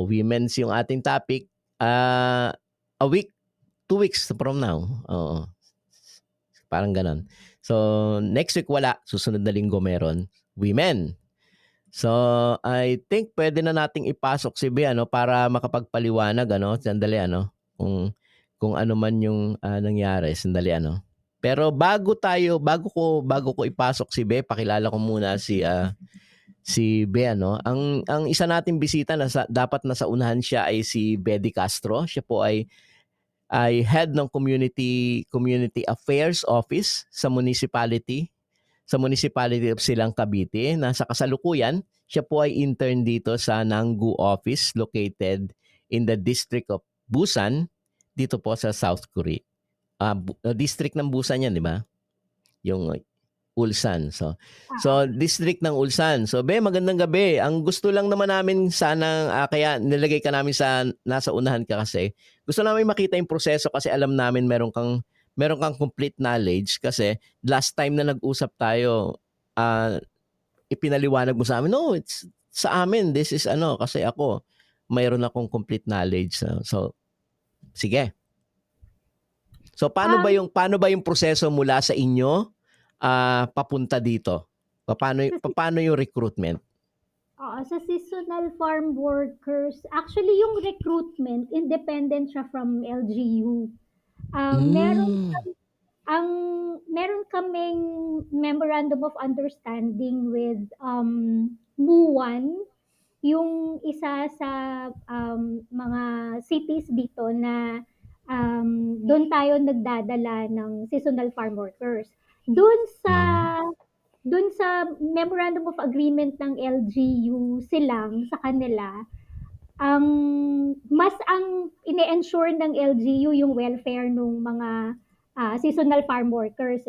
women's yung ating topic. A week 2 weeks from now. Oo. Parang ganon. So, next week wala. Susunod na linggo meron. Women. So, I think pwede na nating ipasok si Bea, ano, para makapagpaliwanag, ano, sandali, ano, kung ano man yung nangyari, sandali, ano. Pero bago ko ipasok si Bea, pakilala ko muna si Bea, no. Ang isa nating bisita na dapat nasa unahan siya ay si Betty Castro. Siya po ay head ng Community Affairs Office sa Municipality of Silang Cavite. Nasa kasalukuyan, siya po ay intern dito sa Nanggu office located in the District of Busan dito po sa South Korea. District ng Busan yan, di ba? Yung Ulsan. So district ng Ulsan. So magandang gabi. Ang gusto lang naman namin sana, kaya nilagay ka namin sa nasa unahan ka kasi gusto namin makita yung proseso kasi alam namin meron kang complete knowledge kasi last time na nag-usap tayo, ipinaliwanag mo sa amin, no, it's sa amin, this is kasi ako, mayroon akong complete knowledge. So sige. So paano ba yung proseso mula sa inyo papunta dito? Paano yung recruitment? Sa seasonal farm workers, actually yung recruitment, independent siya from LGU. Meron kaming memorandum of understanding with MUAN, yung isa sa mga cities dito na doon tayo nagdadala ng seasonal farm workers. Doon sa memorandum of agreement ng LGU silang sa kanila, ang ine-ensure ng LGU yung welfare ng mga seasonal farm workers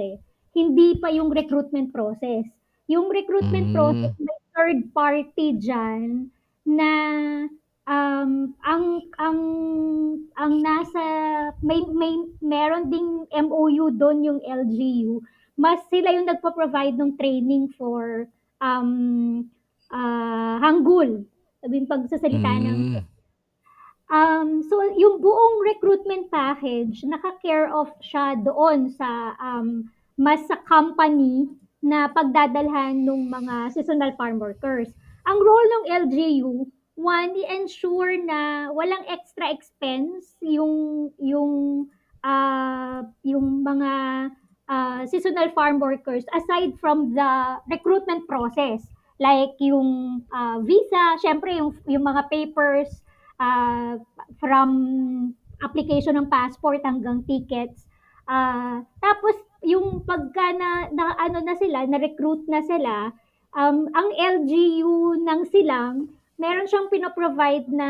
Hindi pa yung recruitment process. Yung recruitment process, may third party dyan na ang nasa meron ding MOU doon yung LGU. Mas sila yung nagpo-provide ng training for Hangul. Sabihin pagsasalita ng so yung buong recruitment package naka-care of siya doon sa mas sa company na pagdadalhan ng mga seasonal farm workers. Ang role ng LGU, one, i-ensure na walang extra expense yung mga seasonal farm workers aside from the recruitment process. Like yung visa, syempre yung mga papers from application ng passport hanggang tickets. Tapos yung pagka na-recruit na sila, ang LGU ng Silang, meron siyang pinoprovide na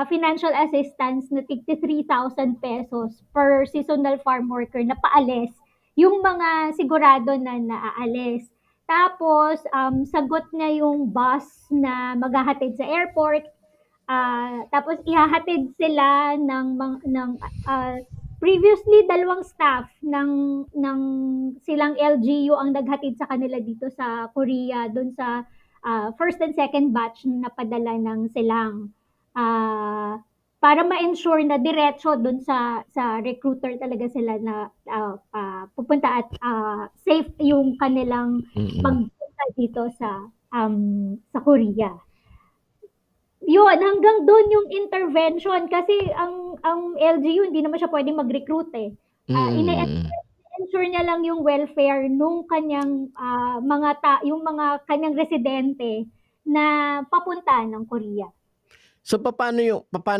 financial assistance na tigti 3,000 pesos per seasonal farm worker na paalis. Yung mga sigurado na naaalis. Tapos, sagot na yung bus na maghahatid sa airport. Tapos, ihahatid sila ng previously, 2 staff ng Silang LGU ang naghatid sa kanila dito sa Korea, dun sa first and second batch na napadala ng Silang. Para ma-ensure na diretso dun sa recruiter talaga sila na pupunta at safe yung kanilang pagpunta dito sa Korea. Yun, hanggang doon yung intervention kasi ang LGU hindi naman siya pwedeng mag-recruit ine-ensure niya lang yung welfare nung kanyang yung mga kanyang residente na papunta ng Korea. So paano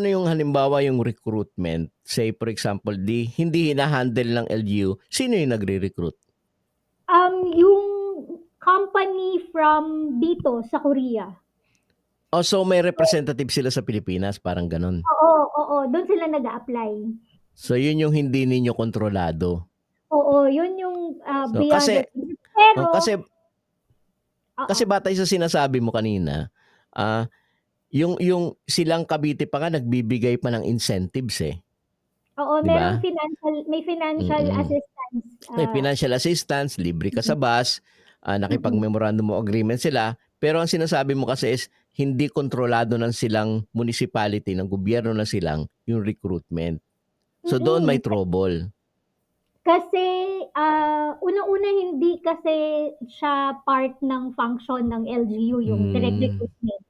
yung halimbawa yung recruitment, say for example, hindi hina-handle ng LGU, sino yung nagre-recruit? Yung company from dito sa Korea. So may representative sila sa Pilipinas, parang ganun. Oo, doon sila nag-a-apply. So yun yung hindi ninyo kontrolado. Oo, yun yung beyond. Kasi batay sa sinasabi mo kanina, yung Silang Cavite pa nga nagbibigay pa ng incentives Oo, diba? May financial assistance. May financial assistance, libre ka sa bus, nakipag-memorandum of agreement sila, pero ang sinasabi mo kasi is hindi kontrolado ng Silang municipality, ng gobyerno ng Silang, yung recruitment. So doon may Mm. trouble. Kasi, unang-una hindi kasi siya part ng function ng LGU yung direct Hmm. recruitment.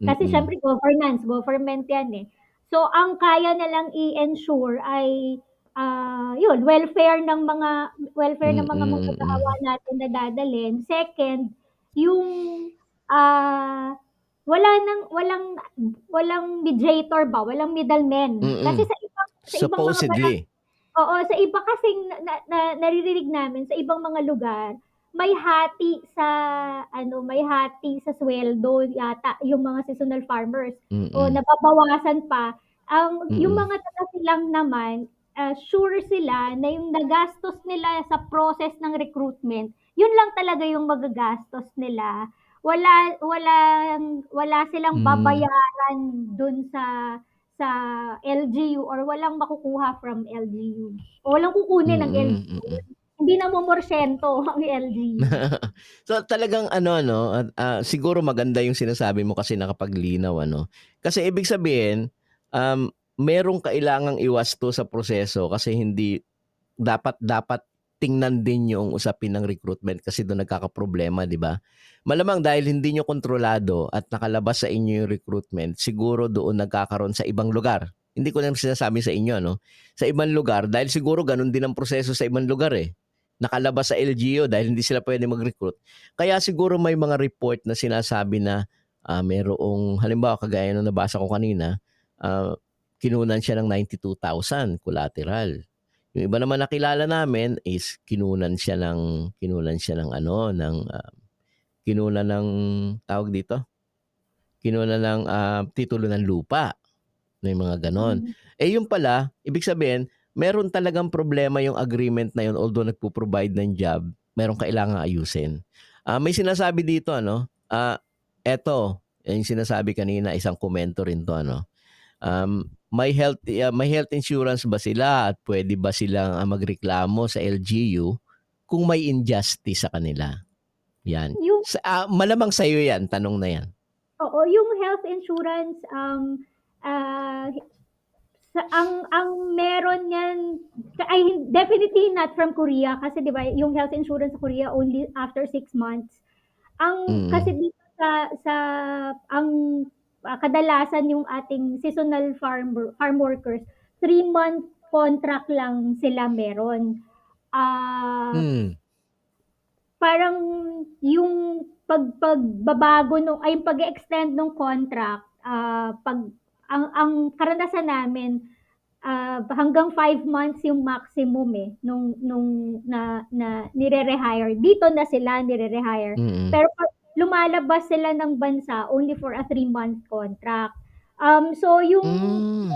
Kasi Mm. siyempre government 'yan, eh. So, ang kaya na lang i-ensure ay, welfare ng mga Mm, manggagawa mm. natin na dadalhin. Second, yung, ah, walang walang mediator ba, walang middlemen. Kasi Mm. sa ibang mga Supposedly. Oo, sa iba kasing naririnig namin sa ibang mga lugar, may hati sa sweldo yata yung mga seasonal farmers o Mm. nababawasan pa. Yung Mm. mga taga-silang naman, sure sila na yung nagastos nila sa process ng recruitment, yun lang talaga yung magagastos nila. Wala silang Hmm. babayaran dun sa LGU or walang makukuha from LGU o walang kukunin ng Mm, LGU. mm. Hindi namomorsyento ang LGU. So talagang ano 'no, siguro maganda yung sinasabi mo kasi nakapaglinaw ano. Kasi ibig sabihin, merong kailangang iwasto sa proseso kasi hindi dapat dapat tingnan din yung usapin ng recruitment kasi doon nagkakaproblema, 'di ba? Malamang dahil hindi niyo kontrolado at nakalabas sa inyo yung recruitment, siguro doon nagkakaroon sa ibang lugar. Hindi ko naman sinasabi sa inyo, no? Sa ibang lugar, dahil siguro ganun din ang proseso sa ibang lugar eh. Nakalabas sa LGU dahil hindi sila pwede mag-recruit. Kaya siguro may mga report na sinasabi na merong, halimbawa kagaya nung nabasa ko kanina, ah, kinunan siya ng 92,000 collateral. Yung iba naman nakilala namin is kinunan ng tawag dito, kinunan ng titulo ng lupa, may mga ganon. Hmm. Yung pala, ibig sabihin, meron talagang problema yung agreement na yun although nagpo-provide ng job, meron kailangang ayusin. May sinasabi dito eto, yung sinasabi kanina, isang komento rin to may health insurance ba sila at pwede ba silang magreklamo sa LGU kung may injustice sa kanila? Yan. Yung Malamang sa'yo yan, tanong na yan. Oo, yung health insurance, ah, ang meron niyan ay definitely not from Korea kasi 'di ba yung health insurance sa Korea only after 6 months. Kasi Mm. dito sa ang kadalasan yung ating seasonal farm workers, 3-month contract lang sila meron. Ah, Hmm. Parang yung pagbabago yung pag-e-extend nung contract, 'pag ang karanasan namin, hanggang 5 months yung maximum, nung na nire-rehire. Dito na sila nire-rehire. Mm. Pero 'pag lumalabas sila ng bansa, only for a 3-month contract. So yung Hmm.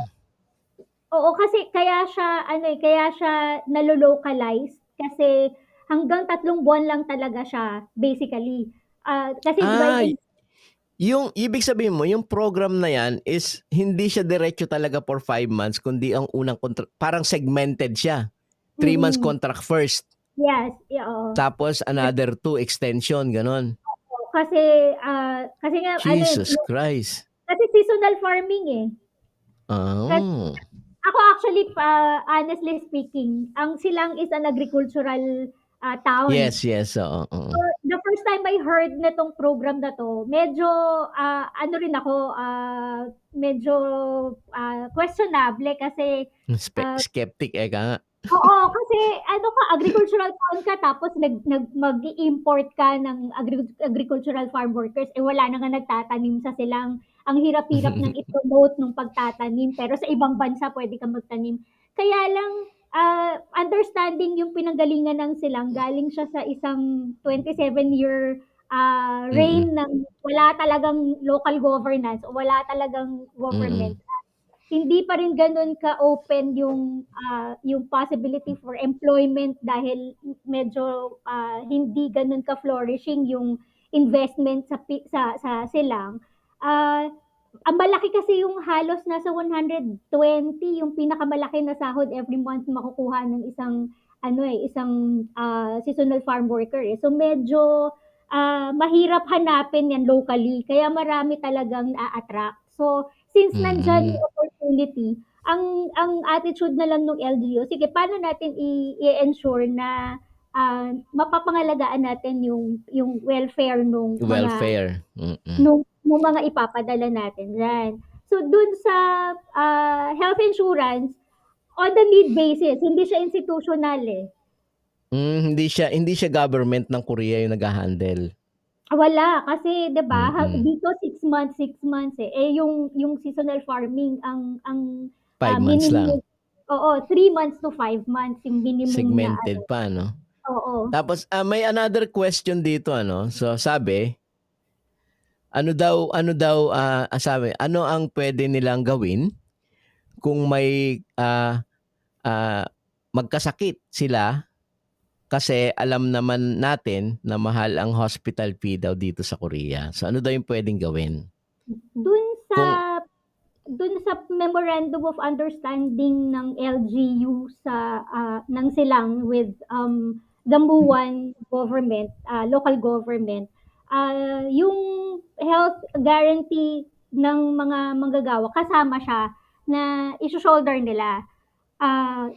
Oo, kasi kaya siya nalo-localize kasi hanggang 3 buwan lang talaga siya basically. Kasi 'di ba Ay, yung ibig sabihin mo, yung program na yan is hindi siya diretso talaga for 5 months, kundi ang unang contract, parang segmented siya. 3 months mm, contract first, yes, oo. tapos another 2 extension, ganon. Kasi nga Jesus Christ. kasi seasonal farming, eh. Kasi Oh. ako actually honestly speaking, ang Silang is an agricultural town. Yes, yes. Oo, oo. So, the first time I heard nitong program na 'to, medyo, ano rin ako, medyo, questionable kasi, ah Skeptic eka nga. oo, kasi ano ka, agricultural town ka tapos mag-i-import ka ng agricultural farm workers, wala na nga nagtatanim sa silang. Ang hirap-hirap ng i-promote nung pagtatanim, pero sa ibang bansa puwede kang magtanim. Kaya lang, understanding yung pinanggalingan ng silang, galing siya sa isang 27-year, Mm. reign ng wala talagang local governance o wala talagang government. Mm. Hindi pa rin gano'n ka-open yung possibility for employment dahil medyo, hindi gano'n ka-flourishing yung investment sa silang. Ah, ang malaki kasi yung halos nasa 120 yung pinakamalaki na sahod every month makukuha ng isang seasonal farm worker, eh. So medyo, mahirap hanapin 'yan locally kaya marami talagang na-a-attract. So since nandiyan Mm. yung opportunity, ang attitude na lang ng LGU, sige paano natin i-ensure na mapapangalagaan natin yung welfare Welfare. nung mga ipapadala natin diyan. So dun sa health insurance, on the need basis, hindi siya institutional eh. Hindi siya government ng Korea yung nag-handle. Wala kasi 'di ba Mm. dito 6 months eh. Eh yung seasonal farming ang 5 months lang. minimum, oo, 3 months to 5 months yung minimum na Segmented pa, no? oo. Tapos may another question dito, ano? So sabi, sabi, ano ang pwede nilang gawin kung may magkasakit sila kasi alam naman natin na mahal ang hospital fee daw dito sa Korea. So ano daw yung pwedeng gawin? Dun sa memorandum of understanding ng LGU sa ng silang with the MUAN government, local government, yung health guarantee ng mga manggagawa kasama siya na iso-shoulder nila.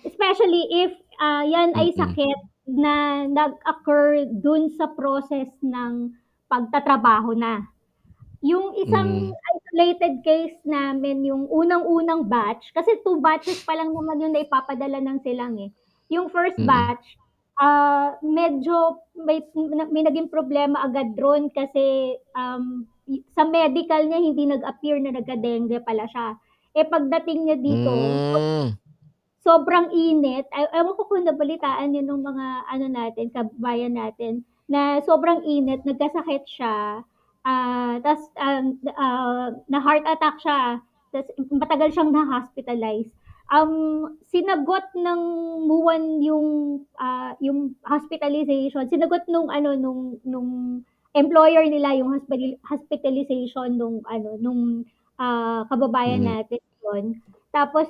Especially if yan ay sakit na nag-occur dun sa process ng pagtatrabaho na. Yung isang isolated case namin, yung unang-unang batch, kasi 2 batches pa lang naman yung naipapadala ng silang eh. Yung first batch, medyo may naging problema agad ron kasi sa medical niya hindi nag-appear na nagka-dengue pala siya. Eh pagdating niya dito, sobrang init. Ewan ko kung nabalitaan niyo nung mga ano natin, kababayan natin, na sobrang init, nagkasakit siya, tas na heart attack siya, tas matagal siyang na-hospitalize. Sinagot ng MUAN yung hospitalization, sinagot nung employer nila yung hospitalization nung kababayan natin yun. Tapos,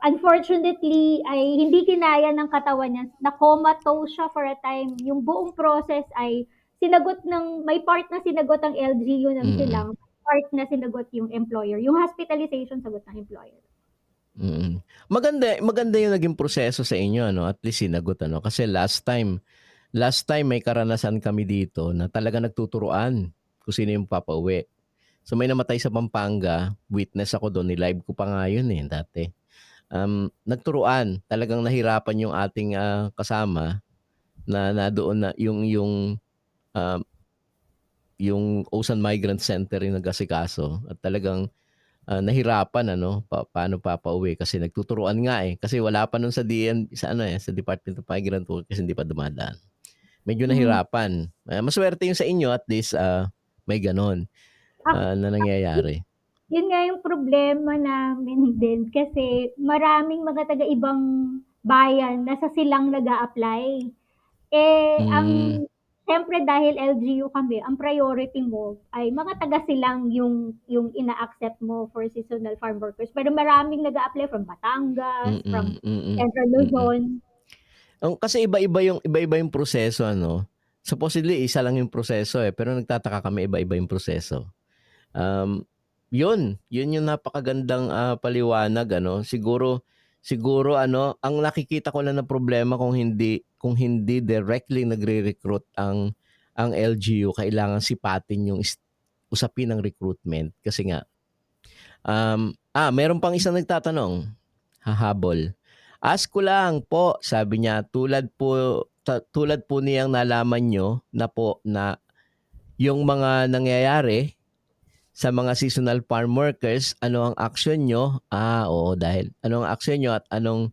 unfortunately ay hindi kinaya ng katawan niya, na-comatose siya for a time. Yung buong process ay may part na sinagot ang LGU ng silang, part na sinagot yung employer. Yung hospitalization sagot ng employer. Maganda yung naging proseso sa inyo, ano? At least sinagot, ano? Kasi last time may karanasan kami dito na talaga nagtuturuan kung sino yung papauwi. So may namatay sa Pampanga, witness ako doon, ni-live ko pa nga yun dati. Nagturuan, talagang nahirapan yung ating kasama na doon na yung Ocean Migrant Center yung nag-asikaso at talagang nahirapan paano papauwi kasi nagtuturuan nga kasi wala pa nun sa sa Department of Migrant Workers, hindi pa dumadaan. Medyo nahirapan. Maswerte yung sa inyo, at least may ganon na nangyayari. Yun nga yung problema namin din kasi maraming mga taga-ibang bayan na sa silang nag-a-apply. Siyempre dahil LGU kami, ang priority mo ay mga taga-silang yung ina-accept mo for seasonal farm workers. Pero maraming nag-a-apply from Batangas, from Central Luzon. Kasi iba-iba yung proseso, ano. Supposedly isa lang yung proseso pero nagtataka kami iba-iba yung proseso. Yun yung napakagandang paliwanag, ano. Siguro ang nakikita ko lang na problema kung hindi directly nagre-recruit ang LGU, kailangan sipatin yung usapin ng recruitment kasi nga meron pang isang nagtatanong, hahabol. Ask ko lang po, sabi niya, tulad po niyang nalaman nyo na yung mga nangyayari sa mga seasonal farm workers, ano ang action nyo? Oo, dahil ano ang action nyo at anong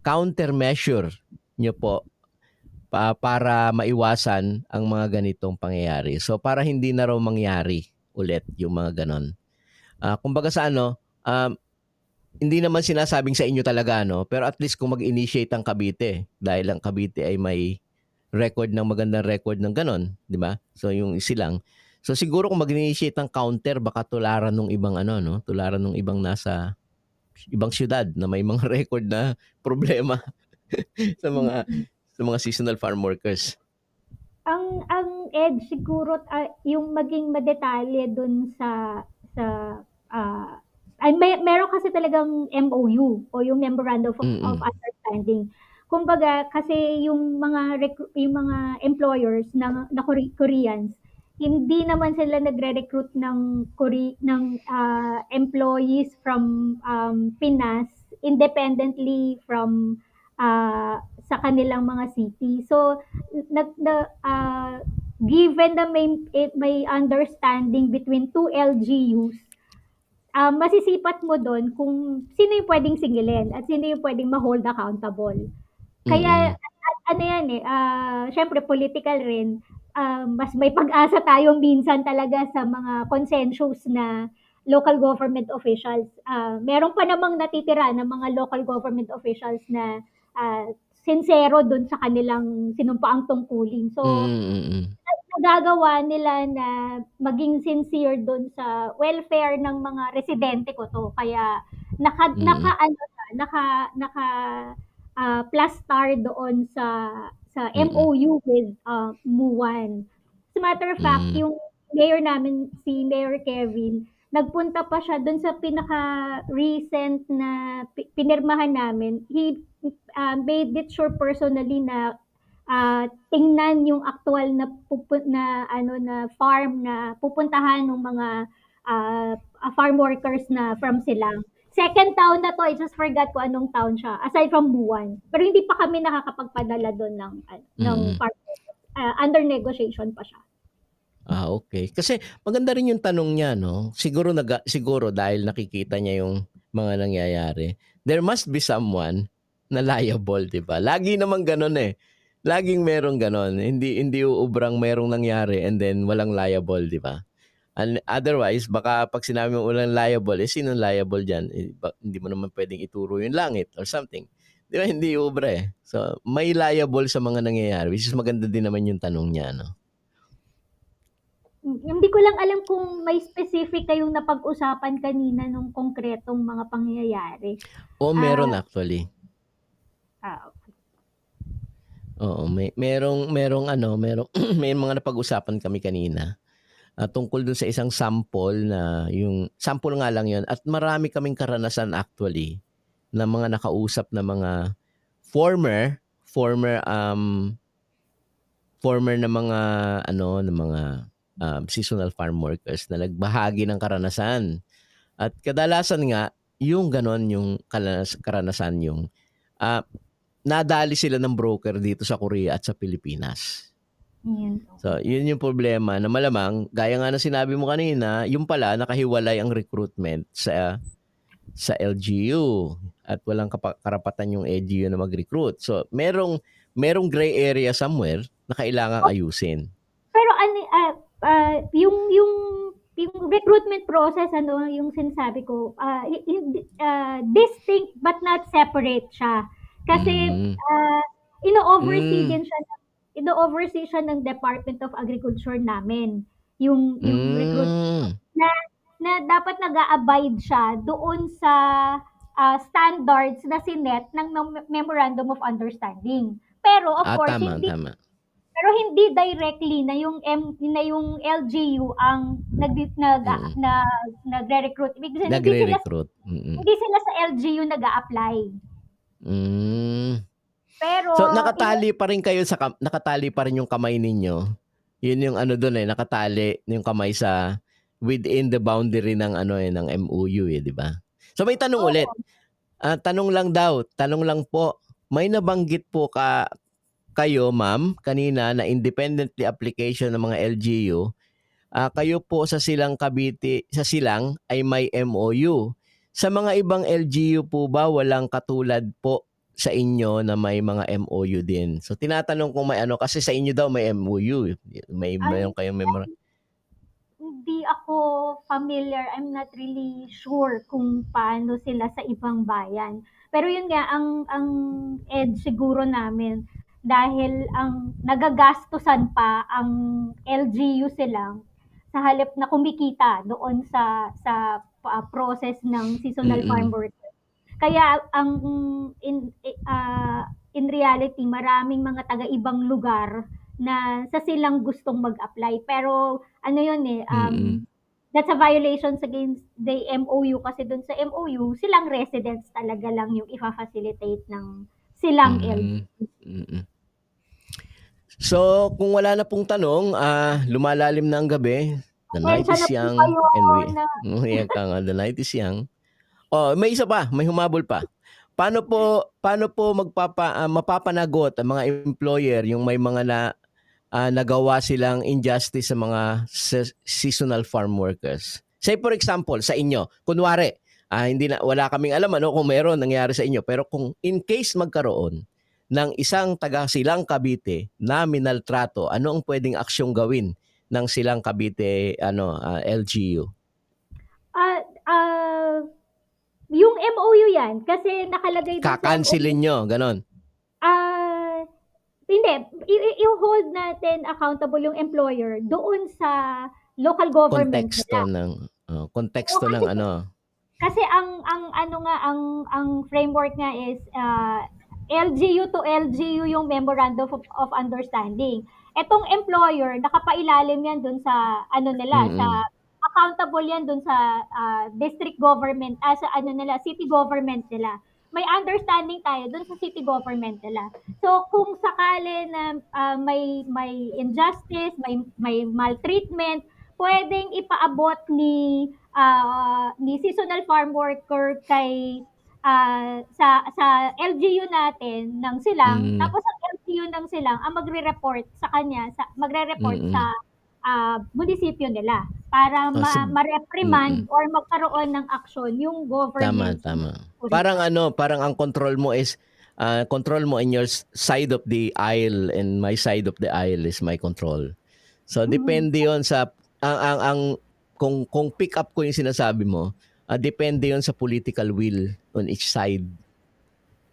countermeasure nyo po para maiwasan ang mga ganitong pangyayari. So para hindi na raw mangyari ulit yung mga ganon. Kumbaga sa hindi naman sinasabing sa inyo talaga, pero at least kung mag-initiate ang Cavite, dahil ang Cavite ay may magandang record ng ganon, di ba? So yung silang. So siguro kung mag-initiate ng counter, baka tularan ng ibang tularan ng ibang nasa ibang syudad na may mga record na problema sa mga seasonal farm workers. Ang edge siguro yung maging madetalye dun sa meron kasi talagang MOU o yung Memorandum of Mm. Understanding. Kumbaga kasi yung mga employers na Koreans, hindi naman sila nagre-recruit ng employees from Pinas independently from sa kanilang mga city. So nag na, given na may understanding between two LGUs, masisipat mo doon kung sino yung pwedeng singilin at sino yung pwedeng ma-hold accountable. Kaya Mm. ano yan siyempre political rin, mas may pag-asa tayo minsan talaga sa mga consensus na local government officials. Meron pa namang natitira na mga local government officials na sincero dun sa kanilang sinumpaang tungkulin. So, Mm. nagagawa nila na maging sincere doon sa welfare ng mga residente ko 'to. Kaya Mm. naka-ano siya, naka plus star doon sa Mm. MOU with MUAN. As a matter of fact, Mm. yung mayor namin, si Mayor Kevin, nagpunta pa siya doon sa pinaka-recent na pinirmahan namin. He made it sure personally na tingnan yung aktual na farm na pupuntahan ng mga farm workers na from Silang. Second town na 'to, I just forgot kung anong town siya, aside from Buwan. Pero hindi pa kami nakakapagpadala dun ng Mm. farm workers. Under negotiation pa siya. Okay. Kasi maganda rin yung tanong niya, no? Siguro dahil nakikita niya yung mga nangyayari. There must be someone na liable, 'di ba? Lagi naman gano'n eh. Laging merong gano'n. Hindi uubrang merong nangyari and then walang liable, 'di ba? And otherwise, baka pag sinabi mo walang liable, sinong liable diyan? Hindi mo naman pwedeng ituro yung langit or something. 'Di ba? Hindi uubra eh. So, may liable sa mga nangyayari, which is maganda din naman yung tanong niya, no? Hindi ko lang alam kung may specific kayong napag-usapan kanina nung konkretong mga pangyayari. O Ah, meron actually. ah, Oo, merong may mga napag-usapan kami kanina tungkol dun sa isang sample na yung sample nga lang yun at marami kaming karanasan actually na mga nakausap na mga former na mga seasonal farm workers na nagbahagi ng karanasan. At kadalasan nga yung ganon yung karanasan yung nadali sila ng broker dito sa Korea at sa Pilipinas. Yan. So, yun yung problema na malamang, gaya nga na sinabi mo kanina, yung pala nakahiwalay ang recruitment sa LGU at walang karapatan yung LGU na mag-recruit. So, merong gray area somewhere na kailangang ayusin. Pero yung recruitment process, yung sinasabi ko, distinct but not separate siya. Kasi ino-oversee din siya ng Department of Agriculture namin. Yung recruitment na dapat nag-a-abide siya doon sa standards na sinet ng Memorandum of Understanding. Pero of course, Tama. hindi directly na yung LGU ang nagre-recruit. Ibig sabihin, Nagre-recruit. hindi sila sa LGU nag-a-apply. Pero So nakatali pa rin yung kamay ninyo. Yun yung doon nakatali yung kamay sa within the boundary ng ng MOU di ba? So may tanong ulit. Tanong lang po. May nabanggit po kayo, ma'am, kanina na independently application ng mga LGU. Kayo po sa Silang Cavite, sa Silang ay may MOU. Sa mga ibang LGU po ba walang katulad po sa inyo na may mga MOU din? So tinatanong kung may kasi sa inyo daw may MOU. Mayroon kayong memorandum. Hindi ako familiar. I'm not really sure kung paano sila sa ibang bayan. Pero yun nga, ang edge siguro namin, dahil ang nagagastusan pa ang LGU Silang sa halip na kumikita doon sa process ng seasonal farm worker. Kaya in reality, maraming mga taga-ibang lugar na sa Silang gustong mag-apply. Pero yun that's a violations against the MOU kasi dun sa MOU, silang residents talaga lang yung ifa-facilitate ng silang Mm. LGU. Mm. So, kung wala na pong tanong, lumalalim na ang gabi. The night Pasensya is na po young kayo and we na Umiyak ka nga, the night is young. Oh, may isa pa, may humabol pa. Paano po mapapanagot ang mga employer yung may mga nagawa silang injustice sa mga seasonal farm workers? Say for example, sa inyo, kunwari, hindi na wala kaming alam kung meron nangyari sa inyo, pero kung in case magkaroon ng isang taga Silang Cavite na minaltrato, ano ang pwedeng aksyong gawin ng Silang Cavite LGU? Yung MOU yan kasi nakalagay dun sa Kakansilin nyo, ganon. Hindi, i-hold natin accountable yung employer doon sa local government Konteksto nila. konteksto Oo, ng Kasi ang framework nga is LGU to LGU yung memorandum of understanding. Etong employer nakapailalim yan dun sa nila sa accountable yan dun sa district government sa city government nila. May understanding tayo dun sa city government nila. So kung sakali na may injustice, may maltreatment, pwedeng ipaabot ni seasonal farm worker kay sa LGU natin ng Silang, tapos ang LGU ng Silang ang magre-report sa kanya, sa munisipyo nila para ma-reprimand or magkaroon ng action yung government. Tama. Parang ang control mo is control mo in your side of the aisle and my side of the aisle is my control. So depende 'yon sa kung pick up ko yung sinasabi mo, depende 'yon sa political will on each side.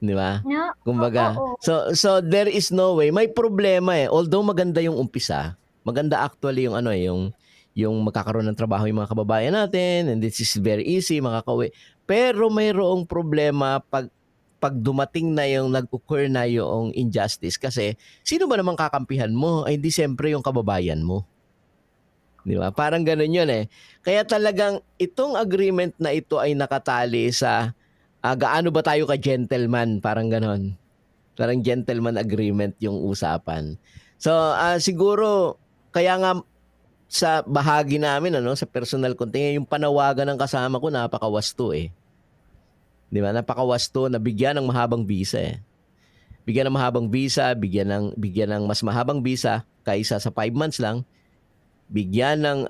Di ba? No? Kumbaga, Oo. so there is no way. May problema although maganda yung umpisa, maganda actually yung magkakaroon ng trabaho yung mga kababayan natin and this is very easy, makakauwi. Pero mayroong problema pag dumating na yung nag-occur na yung injustice kasi sino ba naman kakampihan mo? Ay hindi siyempre yung kababayan mo. Di ba? Parang ganun yun Kaya talagang itong agreement na ito ay nakatali sa gaano ba tayo ka-gentleman, parang ganun. Parang gentleman agreement yung usapan. So siguro kaya nga sa bahagi namin sa personal contingent, yung panawagan ng kasama ko napakawasto Di ba? Napakawasto na bigyan ng mahabang visa Bigyan ng mahabang visa, bigyan ng mas mahabang visa kaysa sa 5 months lang. Bigyan ng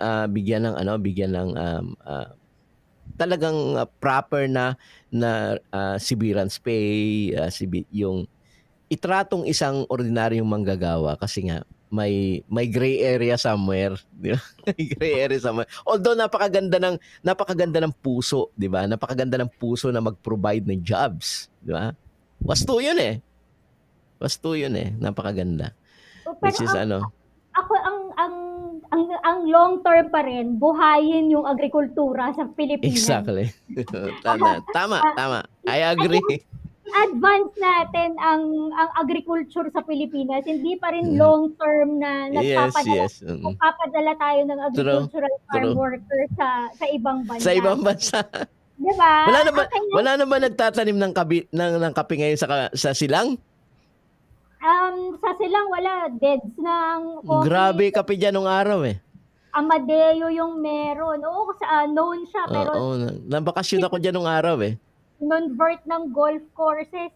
talagang proper na severance pay, yung itratong isang ordinaryong manggagawa kasi nga may gray area somewhere, di ba? May gray area somewhere. Although napakaganda ng puso, di ba? Napakaganda ng puso na mag-provide ng jobs, di ba? Wasto 'yun napakaganda. Which is Ako ang long term pa rin buhayin yung agrikultura sa Pilipinas. Exactly. Tama. I agree. Advance natin ang agriculture sa Pilipinas. Hindi pa rin long term na nagpapadala tayo ng agricultural farm workers sa ibang bansa. Sa ibang bansa. Diba? Wala naman nagtatanim ng kape ngayon sa Silang? Sa Silang wala, deads ng coffee. Grabe kape dyan nung araw Amadeo yung meron. Oo, kasi known siya. Pero nabakasyon ako dyan nung araw non-vert ng golf courses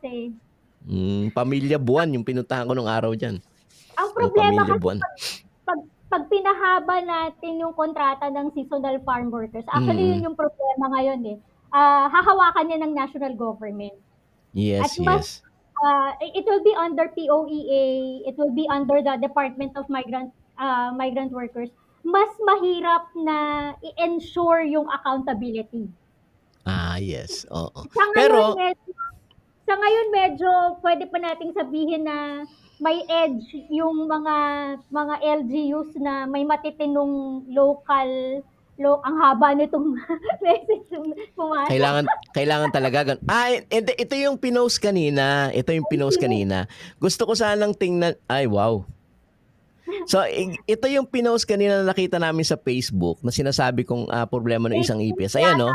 Pamilya Buwan yung pinuntahan ko nung araw dyan. Ang problema kasi pag pinahaba natin yung kontrata ng seasonal farm workers, actually yun yung problema ngayon hahawakan niya ng national government. Yes. It will be under POEA, it will be under the Department of Migrant Workers. Mas mahirap na i-ensure yung accountability. Yes. Oo. Sa ngayon medyo pwede pa nating sabihin na may edge yung mga LGUs na may matitinong ang haba nitong message pumasok. Kailangan talaga ito yung pinost kanina. Gusto ko sanang tingnan. Ay, wow. So, ito yung pinost kanina na nakita namin sa Facebook na sinasabi kong problema ng isang EPS. Ayan, no?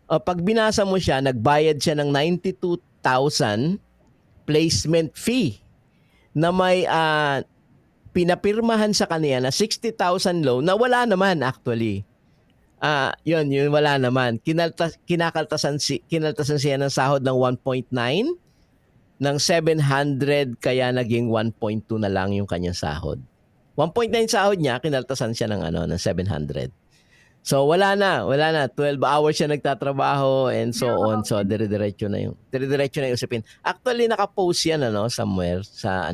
Pag binasa mo siya, nagbayad siya ng 92,000 placement fee na may pinapirmahan sa kanya na 60,000 loan na wala naman actually. Yun wala naman. Kinaltasan siya ng sahod ng 1.9 ng 700 kaya naging 1.2 na lang yung kanyang sahod. 1.9 sahod niya, kinaltasan siya ng ng 700. So wala na. 12 hours siya nagtatrabaho and so on. So dire-diretso na yung usapin. Actually naka-post yan somewhere sa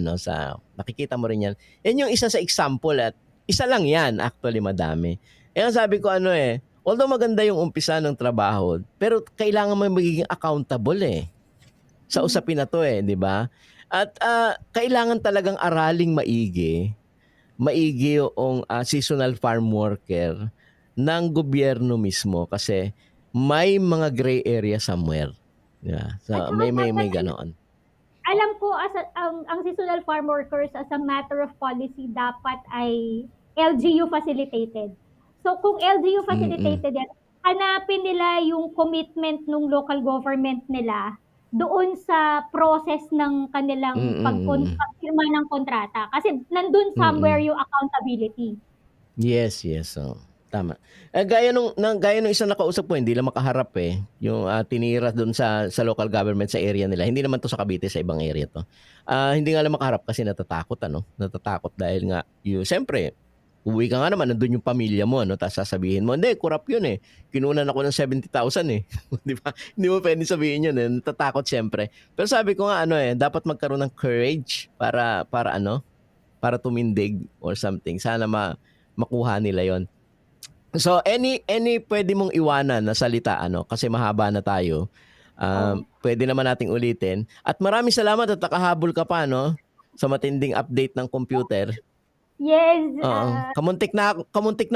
nakikita mo rin yan. Yan yung isa sa example at isa lang yan, actually madami. Kaya sabi ko although maganda yung umpisa ng trabaho, pero kailangan mo magiging accountable sa usapin na to di ba? At kailangan talagang araling maigi yung seasonal farm worker ng gobyerno mismo kasi may mga gray area somewhere. Yeah. So may ganoon. Alam ko ang seasonal farm workers as a matter of policy dapat ay LGU facilitated. So kung LGU facilitated yan, hanapin nila yung commitment ng local government nila doon sa process ng kanilang pagpirma ng kontrata. Kasi nandun somewhere yung accountability. Yes. So, tama. Gaya nung isang nakausap ko, hindi lang makaharap yung tinira doon sa local government sa area nila. Hindi naman to sa Cavite, sa ibang area to. Hindi nga lang makaharap kasi natatakot Natatakot dahil nga siyempre uwi ka nga naman, nandun yung pamilya mo, tapos sasabihin mo, hindi, corrupt yun Kinunan ako ng 70,000 Di ba? Hindi mo pwede sabihin yun Natatakot siyempre. Pero sabi ko nga, dapat magkaroon ng courage para tumindig or something. Sana makuha nila yon. So, any pwede mong iwanan na salita, kasi mahaba na tayo. Pwede naman nating ulitin. At maraming salamat at nakahabol ka pa, sa matinding update ng computer. Yes. Kamuntik na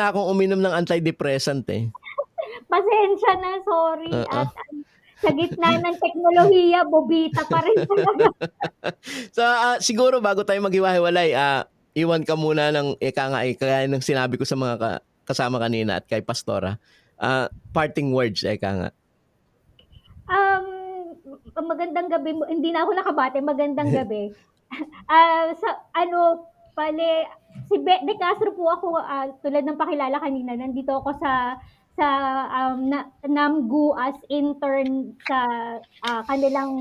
akong uminom ng antidepressant Pasensya na, sorry. At sa gitna ng teknolohiya, bobita pa rin talaga. So, siguro bago tayo maghiwa-hiwalay, iwan ka muna ng kaya ng sinabi ko sa mga kasama kanina at kay Pastora. Parting words, nga. Magandang gabi mo. Hindi na ako nakabate. Magandang gabi. Si De Castro po ako, tulad ng pakilala kanina, nandito ako sa NAMGU as intern sa kanilang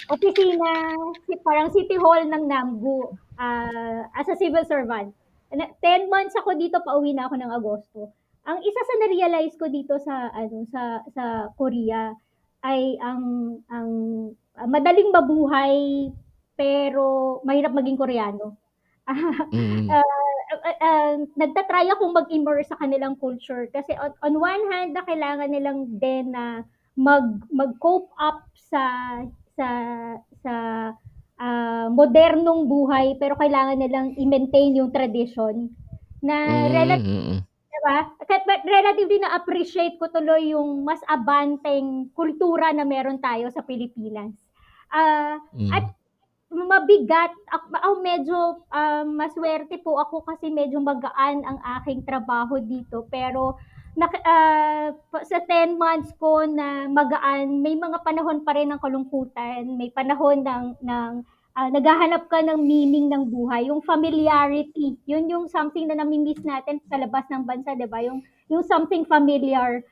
opisina, parang City Hall ng NAMGU, as a civil servant. 10 months ako dito, pauwi na ako ng Agosto. Ang isa sa na-realize ko dito sa Korea ay ang madaling mabuhay pero mahirap maging Koreano. Nagtatry akong mag-immerse sa kanilang culture kasi on one hand na kailangan nilang din na mag-cope up sa modernong buhay pero kailangan nilang i-maintain yung tradition na relatively na-appreciate ko tuloy yung mas abanteng kultura na meron tayo sa Pilipinas. At mabigat, medyo maswerte po ako kasi medyo magaan ang aking trabaho dito pero sa 10 months ko na magaan, may mga panahon pa rin ng kalungkutan, may panahon ng naghahanap ka ng meaning ng buhay, yung familiarity, yun yung something na nami-miss natin sa labas ng bansa, 'di ba? Yung something familiar.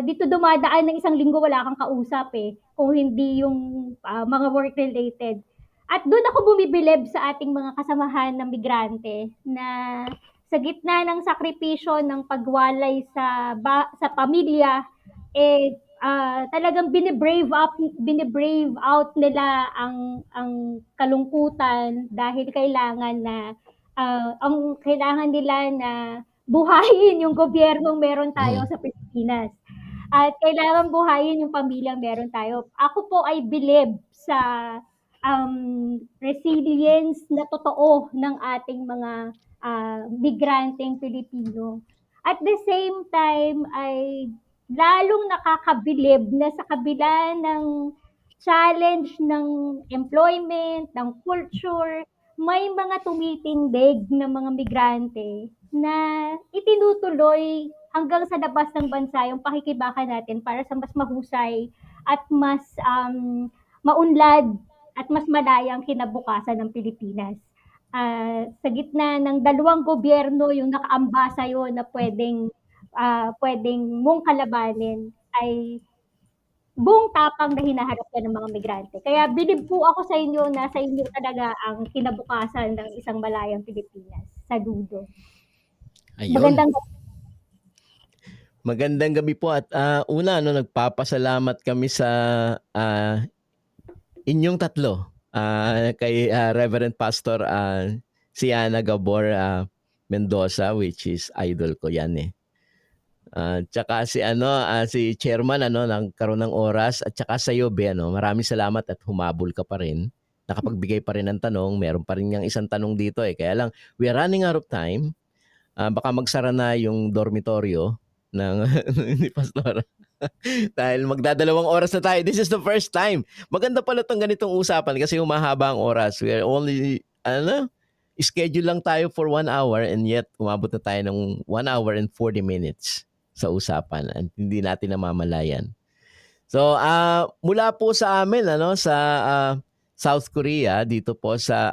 Dito dumadaan ng isang linggo wala kang kausap kung hindi yung mga work related. At doon ako bumibilib sa ating mga kasamahan ng migrante na sa gitna ng sakripisyo ng pagwalay sa pamilya talagang bine-brave out nila ang kalungkutan dahil kailangan nila na buhayin yung gobyernong meron tayo sa Pilipinas. At kailangan buhayin yung pamilyang meron tayo. Ako po ay bilib sa resilience na totoo ng ating mga migranteng Pilipino. At the same time ay lalong nakakabilib na sa kabila ng challenge ng employment, ng culture, may mga tumitindig na mga migrante na itinutuloy hanggang sa labas ng bansa yung pakikibaka natin para sa mas mahusay at mas maunlad at mas malayang kinabukasan ng Pilipinas. Sa gitna ng dalawang gobyerno yung nakaamba sa'yo na pwedeng mong kalabanin ay buong tapang na hinaharap yan ng mga migrante. Kaya bilib po ako sa inyo na sa inyo talaga ang kinabukasan ng isang malayang Pilipinas. Saludo. Ayun. Magandang gabi po at una nagpapasalamat kami sa inyong tatlo. Kay Reverend Pastor si Ana Gabor Mendoza, which is idol ko yan eh. Tsaka si si Chairman nagkaroon ng oras, at tsaka sa iyo Be, maraming salamat at humabol ka pa rin. Nakapagbigay pa rin ng tanong, meron pa rin yang isang tanong dito eh. Kaya lang we are running out of time. Baka magsara na yung dormitoryo ng ni Pastor. Dahil magdadalawang oras na tayo. This is the first time. Maganda pala tong ganitong usapan kasi humahaba ang oras. We are only schedule lang tayo for 1 hour and yet umabot na tayo ng 1 hour and 40 minutes sa usapan at hindi natin namamalayan. So, mula po sa amin sa South Korea, dito po sa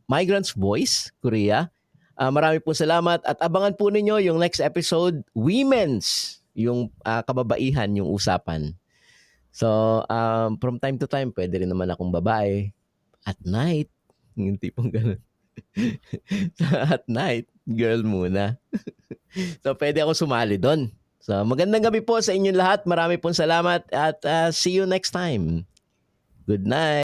Migrants Voice Korea. Marami po salamat at abangan po ninyo yung next episode, Women's, yung kababaihan yung usapan. So, from time to time, pwede rin naman akong babae. At night, yung tipong ganun. At night, girl muna. So, pwede ako sumali doon. So, magandang gabi po sa inyong lahat. Marami pong salamat at see you next time. Good night.